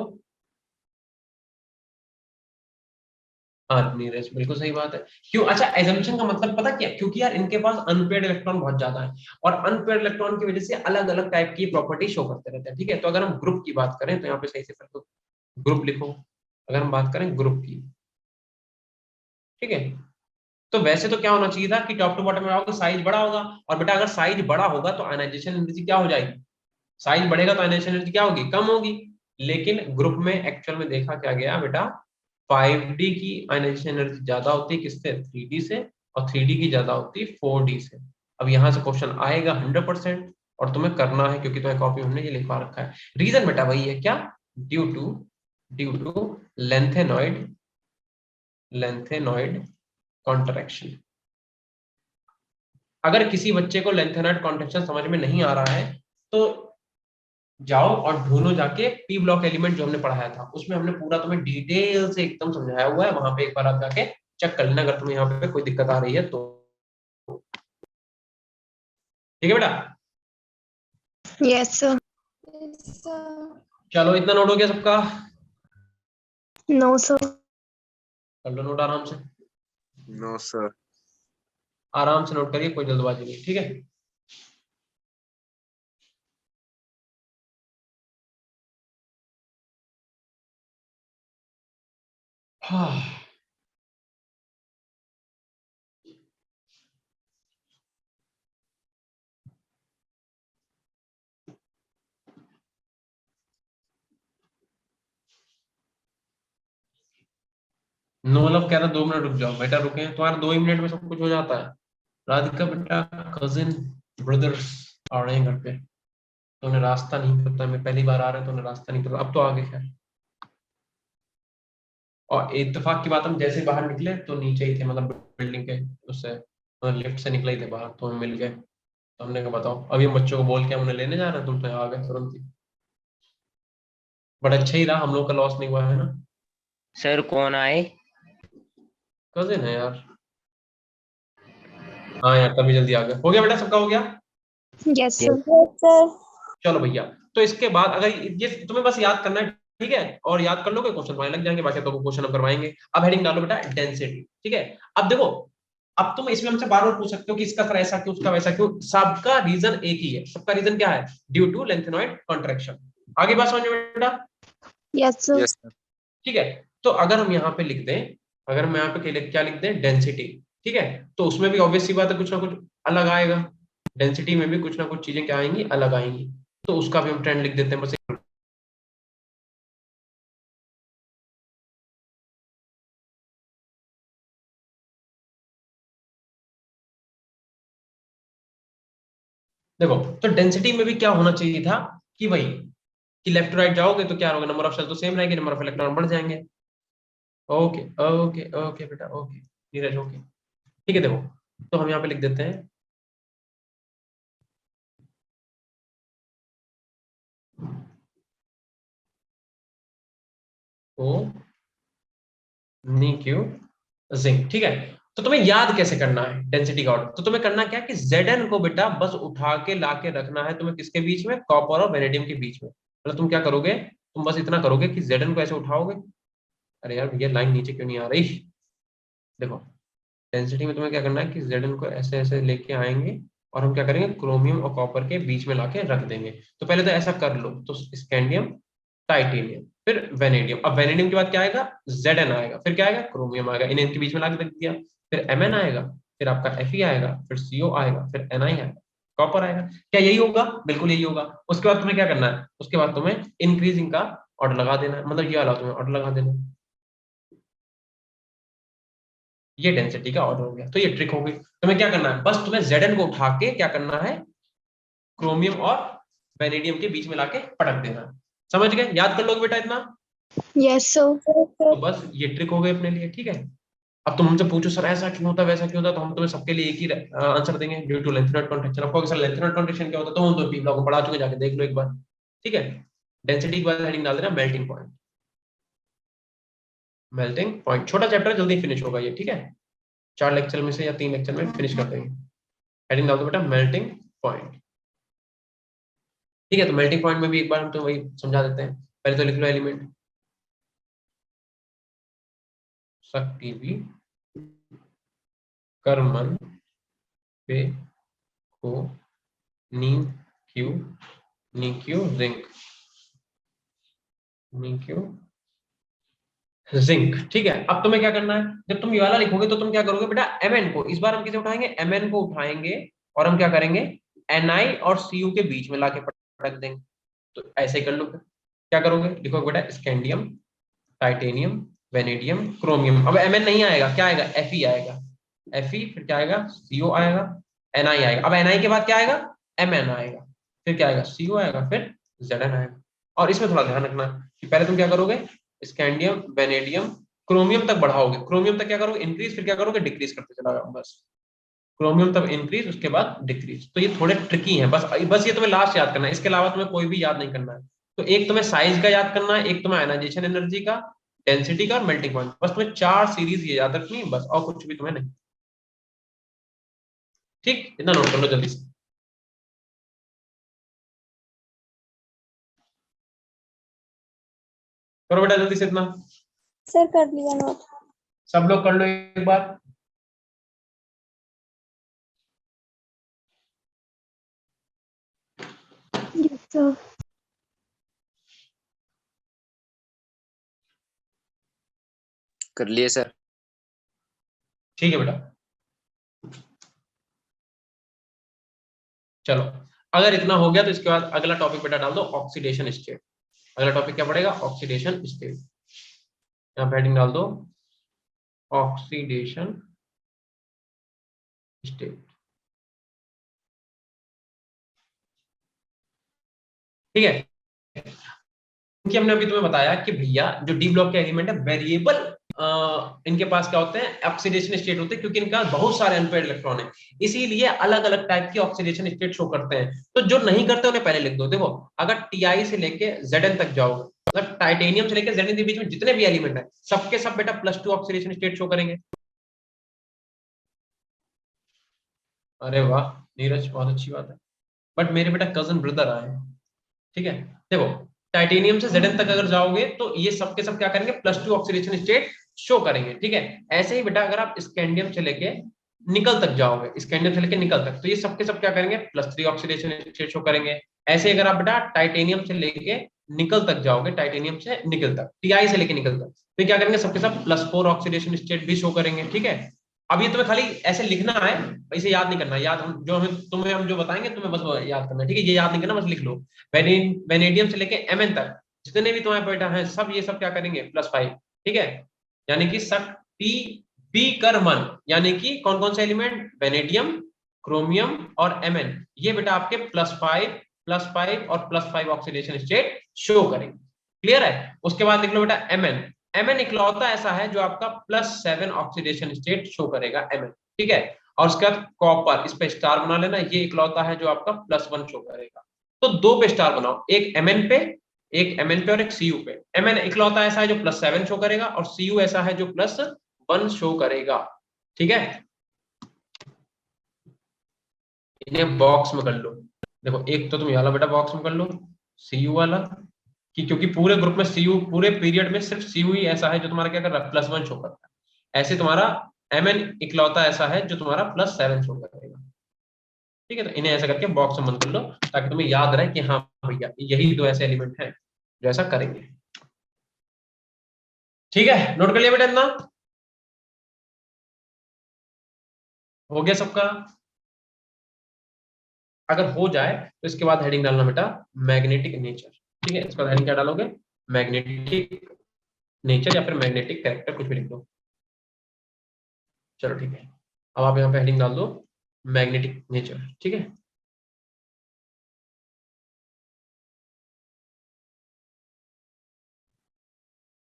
हाँ नीरज, बिल्कुल सही बात है। क्यों? अच्छा, एजम्पशन का मतलब पता क्या, क्योंकि यार इनके पास अनपेयर्ड इलेक्ट्रॉन बहुत ज्यादा है, और अनपेयर्ड इलेक्ट्रॉन की वजह से अलग अलग टाइप की प्रॉपर्टी शो करते रहते हैं। ठीक है, तो अगर हम ग्रुप की बात करें तो यहाँ पे सही से कर दो, ग्रुप लिखो। अगर हम बात करें ग्रुप की, ठीक है, तो वैसे तो क्या होना चाहिए था कि टॉप टू बॉटम में आओगे साइज बड़ा होगा, और बेटा अगर साइज बड़ा होगा तो आयनाइजेशन एनर्जी क्या हो जाएगी, साइज बढ़ेगा तो आयनाइजेशन एनर्जी क्या होगी, कम होगी। लेकिन ग्रुप में एक्चुअल में देखा क्या गया बेटा, 5D की आयनाइजेशन एनर्जी ज्यादा होती है किससे, 3D से, और 3D की ज्यादा होती है 4D से। अब यहाँ से क्वेश्चन आएगा 100%, और तुम्हें करना है, क्योंकि तुम्हें कॉपी हमने ये लिखवा रखा है। रीजन बेटा वही है, क्या, ड्यू टू लेंथेनॉइड कॉन्ट्रैक्शन। अगर किसी बच्चे को लेंथेनॉइड कॉन्ट्रैक्शन समझ में नहीं आ रहा है तो जाओ और ढूंढो जाके पी ब्लॉक एलिमेंट जो हमने पढ़ाया था, उसमें हमने पूरा तुम्हें डिटेल से एकदम समझाया हुआ है, वहां पे एक बार आप जाके चेक कर लेना अगर तुम्हें यहाँ पे कोई दिक्कत आ रही है तो। ठीक है बेटा, यस सर। चलो इतना नोट हो गया सबका, नो सर। कर लो नोट आराम से। No sir. आराम से नोट करिए, कोई जल्दबाजी नहीं, ठीक है। हाँ, नोलव कह रहा 2 मिनट रुक जाओ बेटा, रुके तुम्हारा 2 ही मिनट में सब कुछ हो जाता है। राधिका बेटा, कजिन ब्रदर्स आ रहे हैं घर पे, तो उन्हें रास्ता नहीं पता, मैं पहली बार आ रहा है तो उन्हें रास्ता नहीं पता, अब तो आगे खैर। और इत्तेफाक की बात, हम जैसे बाहर निकले तो नीचे ही थे, मतलब बिल्डिंग के उससे, लिफ्ट से निकले ही थे बाहर, तो हम मिल गए। तो हमने कहा बताओ, अभी हम बच्चों को बोल के हम उन्हें लेने जा रहे हैं, तुम तो यहाँ आ गए तुरंत ही। बड़ा अच्छा ही रहा, हम लोग का लॉस नहीं हुआ है ना। सर कौन आए? कजिन है यार। हाँ यार, तभी जल्दी आ गए। हो गया बेटा, सबका हो गया। Yes Yes. Sir. Yes sir. चलो भैया, तो इसके बाद अगर ये तुम्हें बस याद करना है, ठीक है, और याद कर लोगे क्वेश्चन तुम्हारे लग जाएंगे, बाकी तो क्वेश्चन हम करवाएंगे। अब हेडिंग डालो बेटा डेंसिटी, ठीक है। अब देखो, अब तुम इसमें हमसे बार बार पूछ सकते हो कि इसका सर ऐसा क्यों, उसका वैसा क्यों। सबका रीजन एक ही है, सबका रीजन क्या है? Due to lanthanoid contraction. आगे बात समझ में बेटा? Yes sir. Yes, sir. ठीक है। तो अगर हम यहाँ पे लिख दें, अगर हम यहाँ पे क्या लिख दें, डेंसिटी, ठीक है, तो उसमें भी ऑब्वियस सी बात है, कुछ ना कुछ अलग आएगा। डेंसिटी में भी कुछ ना कुछ चीजें क्या आएंगी, अलग आएंगी। तो उसका भी हम ट्रेंड लिख देते हैं बस। देखो, तो डेंसिटी में भी क्या होना चाहिए था कि वही, कि लेफ्ट टू राइट जाओगे तो क्या होगा, नंबर ऑफ शेल तो सेम रहेंगे, नंबर ऑफ इलेक्ट्रॉन बढ़ जाएंगे। ओके ओके ओके बेटा, ओके नीरज, ओके ठीक है। देखो, तो हम यहाँ पे लिख देते हैं ओ नी क्यू जिंक, ठीक है। तो तुम्हें याद कैसे करना है डेंसिटी का ऑर्डर? तो तुम्हें करना क्या कि Zn को बेटा बस उठा के ला के रखना है तुम्हें, किसके बीच में? कॉपर और वेनेडियम के बीच में। मतलब तुम क्या करोगे, तुम बस इतना करोगे कि Zn को ऐसे उठाओगे। अरे यार, ये लाइन नीचे क्यों नहीं आ रही? देखो, डेंसिटी में तुम्हें क्या करना है कि Zn को ऐसे ऐसे लेके आएंगे, और हम क्या करेंगे, क्रोमियम और कॉपर के बीच में लाके रख देंगे। तो पहले तो ऐसा कर लो, तो स्कैंडियम, टाइटेनियम, फिर वेनेडियम। अब वेनेडियम के बाद क्या आएगा, Zn आएगा, फिर क्या आएगा, क्रोमियम आएगा, इन्हें इनके बीच में लाके रख दिया। फिर Mn आएगा, फिर आपका Fe आएगा, फिर CO आएगा, फिर Ni आएगा, कॉपर आएगा। क्या यही होगा? बिल्कुल यही होगा। उसके बाद तुम्हें क्या करना है, उसके बाद तुम्हें इंक्रीजिंग का ऑर्डर लगा देना है, मतलब ये वाला तुम्हें ऑर्डर लगा देना है। ये डेंसिटी का ऑर्डर हो गया। तो ये ट्रिक हो गई। तुम्हें क्या करना है, बस तुम्हें Zn को उठा के क्या करना है, क्रोमियम और वेनेडियम के बीच में लाके पटक देना है। समझ गए? याद कर लोगे बेटा इतना? Yes sir. तो बस ये ट्रिक हो गई अपने लिए, ठीक है। अब तुम हमसे पूछो सर ऐसा क्यों होता है, वैसा क्यों होता है, तो हम तुम्हें सबके लिए एक ही आंसर देंगे, ड्यू टू लेंथेनॉइड कॉन्ट्रैक्शन। आपको सर लेंथेनॉइड कॉन्ट्रैक्शन क्या होता है, तो हम तो पी ब्लॉक पढ़ा चुके, जाके देख लो एक बार, ठीक है। डेंसिटी के बाद हेडिंग डाल देना मेल्टिंग पॉइंट। मेल्टिंग पॉइंट छोटा चैप्टर, जल्दी फिनिश होगा ये, ठीक है। 4 लेक्चर में से या 3 लेक्चर में फिनिश कर देंगे। हेडिंग डाल दो बेटा मेल्टिंग पॉइंट, ठीक है। तो मेल्टिंग पॉइंट में भी एक बार हम तो वही समझा देते हैं। पहले तो लिख लो एलिमेंट, शक्ति भी कर्मन पे को नी क्यू जिंक, नी क्यू जिंक, ठीक है। अब तुम्हें क्या करना है, जब तुम ये वाला लिखोगे तो तुम क्या करोगे बेटा, Mn को इस बार हम किसे उठाएंगे, Mn को उठाएंगे, और हम क्या करेंगे, Ni और Cu के बीच में लाके पटक देंगे। तो ऐसे ही कर लो। फिर क्या करोगे, लिखोगे बेटा स्कैंडियम, टाइटेनियम, वेनेडियम, क्रोमियम। अब Mn नहीं आएगा, क्या आएगा, Fe आएगा, Fe, फिर क्या आएगा, CO आएगा, Ni आएगा। अब Ni के बाद क्या आएगा, Mn आएगा, फिर क्या आएगा, CO आएगा, फिर Zn आएगा। और इसमें थोड़ा ध्यान रखना कि पहले तुम क्या करोगे, स्कैंडियम, वेनेडियम, क्रोमियम तक बढ़ाओगे, क्रोमियम तक क्या करोगे, इंक्रीज, फिर क्या करोगे, डिक्रीज करते चला जाओ बस। क्रोमियम तक इंक्रीज, उसके बाद डिक्रीज। तो ये थोड़े ट्रिकी हैं, बस ये तुम्हें लास्ट याद करना है, इसके अलावा तुम्हें कोई भी याद नहीं करना है। तो एक तुम्हें साइज का याद करना है, एक तुम्हें आयनाइजेशन एनर्जी का, डेंसिटी का और मेल्टिंग पॉइंट। बस तुम्हें 4 सीरीज ये याद रखनी है बस, और कुछ भी तुम्हें नहीं। ठीक, इतना नोट कर लो जल्दी से। करो बेटा जल्दी से इतना, सर कर लिया नोट। सब लोग कर लो एक बार। सर कर लिए सर। ठीक है बेटा, चलो अगर इतना हो गया तो इसके बाद अगला टॉपिक बेटा डाल दो ऑक्सीडेशन स्टेट। अगला टॉपिक क्या पड़ेगा? Oxidation state. यहाँ हेडिंग डाल दो ऑक्सीडेशन स्टेट। ठीक है, क्योंकि हमने अभी तुम्हें बताया कि भैया जो डी ब्लॉक के एलिमेंट है वेरिएबल इनके पास क्या होते हैं? ऑक्सीडेशन स्टेट होते हैं, क्योंकि इनका बहुत सारे अनपेयर्ड इलेक्ट्रॉन है, इसीलिए अलग अलग टाइप की ऑक्सीडेशन स्टेट शो करते हैं। तो जो नहीं करते उन्हें पहले लिख दो। देखो अगर टीआई से लेके Zn तक जाओगे, मतलब टाइटेनियम से लेके Zn के बीच में जितने भी एलिमेंट है सबके सब बेटा +2 ऑक्सीडेशन स्टेट शो करेंगे। अरे वाह नीरज, बहुत अच्छी बात है। बट मेरे बेटा कजन ब्रदर आए, ठीक है। देखो टाइटेनियम से Zn तक अगर जाओगे तो ये सब के सब क्या करेंगे? +2 ऑक्सीडेशन स्टेट शो करेंगे, ठीक है। ऐसे ही बेटा अगर आप स्कैंडियम से लेके निकल तक जाओगे, स्कैंडियम से लेके निकल तक, तो ये सब के सब क्या करेंगे? +3 ऑक्सीडेशन स्टेट शो करेंगे। ऐसे अगर आप बेटा टाइटेनियम से लेके निकल तक जाओगे, टाइटेनियम से निकल तक, टीआई से लेके निकल तक, तो क्या करेंगे? सबके सब +4 ऑक्सीडेशन स्टेट भी शो करेंगे, ठीक है। अब ये तुम्हें खाली ऐसे लिखना है, इसे याद नहीं करना। याद हम जो बताएंगे तुम्हें बस याद करना है, ठीक है। ये याद नहीं करना, बस लिख लो। वेनेडियम से लेके Mn तक जितने भी तुम्हारे बेटा हैं सब ये सब क्या करेंगे? +5, ठीक है। यानी कि शक्ति पी कर मन, यानी कि कौन कौन से एलिमेंट? वेनेडियम, क्रोमियम और Mn, ये बेटा आपके +5 और +5 ऑक्सीडेशन स्टेट शो करेंगे। क्लियर है? उसके बाद लिख लो बेटा Mn इकलौता ऐसा है जो आपका +7 ऑक्सीडेशन स्टेट शो करेगा, Mn, ठीक है। और उसके बाद कॉपर, इस पे स्टार बना लेना, ये इकलौता है जो आपका +1 शो करेगा। तो 2 पे स्टार बनाओ, एक Mn पे और एक Cu पे। Mn इकलौता ऐसा है जो +7 शो करेगा और Cu ऐसा है जो +1 शो करेगा, ठीक है। इन्हें बॉक्स में कर लो। देखो एक तो तुम ये वाला बेटा बॉक्स में कर लो Cu वाला, कि क्योंकि पूरे ग्रुप में Cu, पूरे पीरियड में सिर्फ Cu ही ऐसा है जो तुम्हारा क्या कर रहा है? +1 शो करता है। ऐसे तुम्हारा Mn इकलौता ऐसा है जो तुम्हारा +7 शो करेगा, ठीक है। तो इन्हें ऐसा करके बॉक्स में बंद कर लो ताकि तुम्हें याद रहे कि हाँ भैया यही 2 ऐसे एलिमेंट हैं जो ऐसा करेंगे, ठीक है। नोट कर लिया बेटा इतना? हो गया सबका? अगर हो जाए तो इसके बाद हेडिंग डालना बेटा मैग्नेटिक नेचर, ठीक है। इसके बाद हेडिंग क्या डालोगे? मैग्नेटिक नेचर या फिर मैग्नेटिक कैरेक्टर, कुछ भी लिख दो। चलो ठीक है, अब आप यहाँ पे हेडिंग डाल दो मैग्नेटिक नेचर, ठीक है।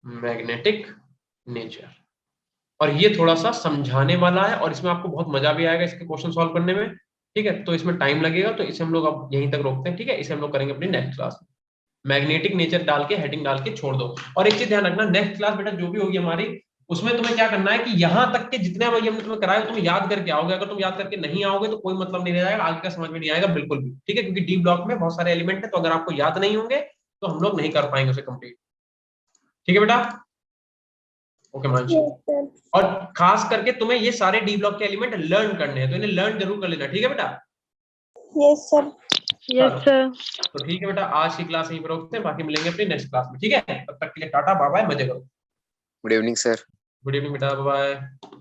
मैग्नेटिक नेचर, और ये थोड़ा सा समझाने वाला है और इसमें आपको बहुत मजा भी आएगा इसके क्वेश्चन सॉल्व करने में, ठीक है। तो इसमें टाइम लगेगा, तो इसे हम लोग अब यहीं तक रोकते हैं, ठीक है। इसे हम लोग करेंगे अपनी नेक्स्ट क्लास में। मैग्नेटिक नेचर डाल के हेडिंग डाल के छोड़ दो। और एक चीज ध्यान रखना, नेक्स्ट क्लास बेटा जो भी होगी हमारी, उसमें तुम्हें क्या करना है कि यहाँ तक के जितने हमने तुम्हें कराए तुम याद करके आओगे। अगर तुम याद करके नहीं आओगे तो कोई मतलब नहीं रहेगा, आगे का समझ में नहीं आएगा बिल्कुल भी, ठीक है। क्योंकि डी ब्लॉक में बहुत सारे एलिमेंट है, तो अगर आपको याद नहीं होंगे तो हम लोग नहीं कर पाएंगे उसे कंप्लीट, ठीक है बेटा। Okay Manshi, yes sir. और खास करके तुम्हें ये सारे डी ब्लॉक के एलिमेंट लर्न करने हैं, तो इन्हें लर्न जरूर कर लेना, ठीक है बेटा। Yes sir. Yes sir. तो ठीक है बेटा, आज की क्लास यहीं पर रोकते हैं, बाकी मिलेंगे अपनी नेक्स्ट क्लास में, ठीक है। तब तक के लिए टाटा बाय बाय, मजे करो। Good evening sir. Good evening बेटा, बाय बाय।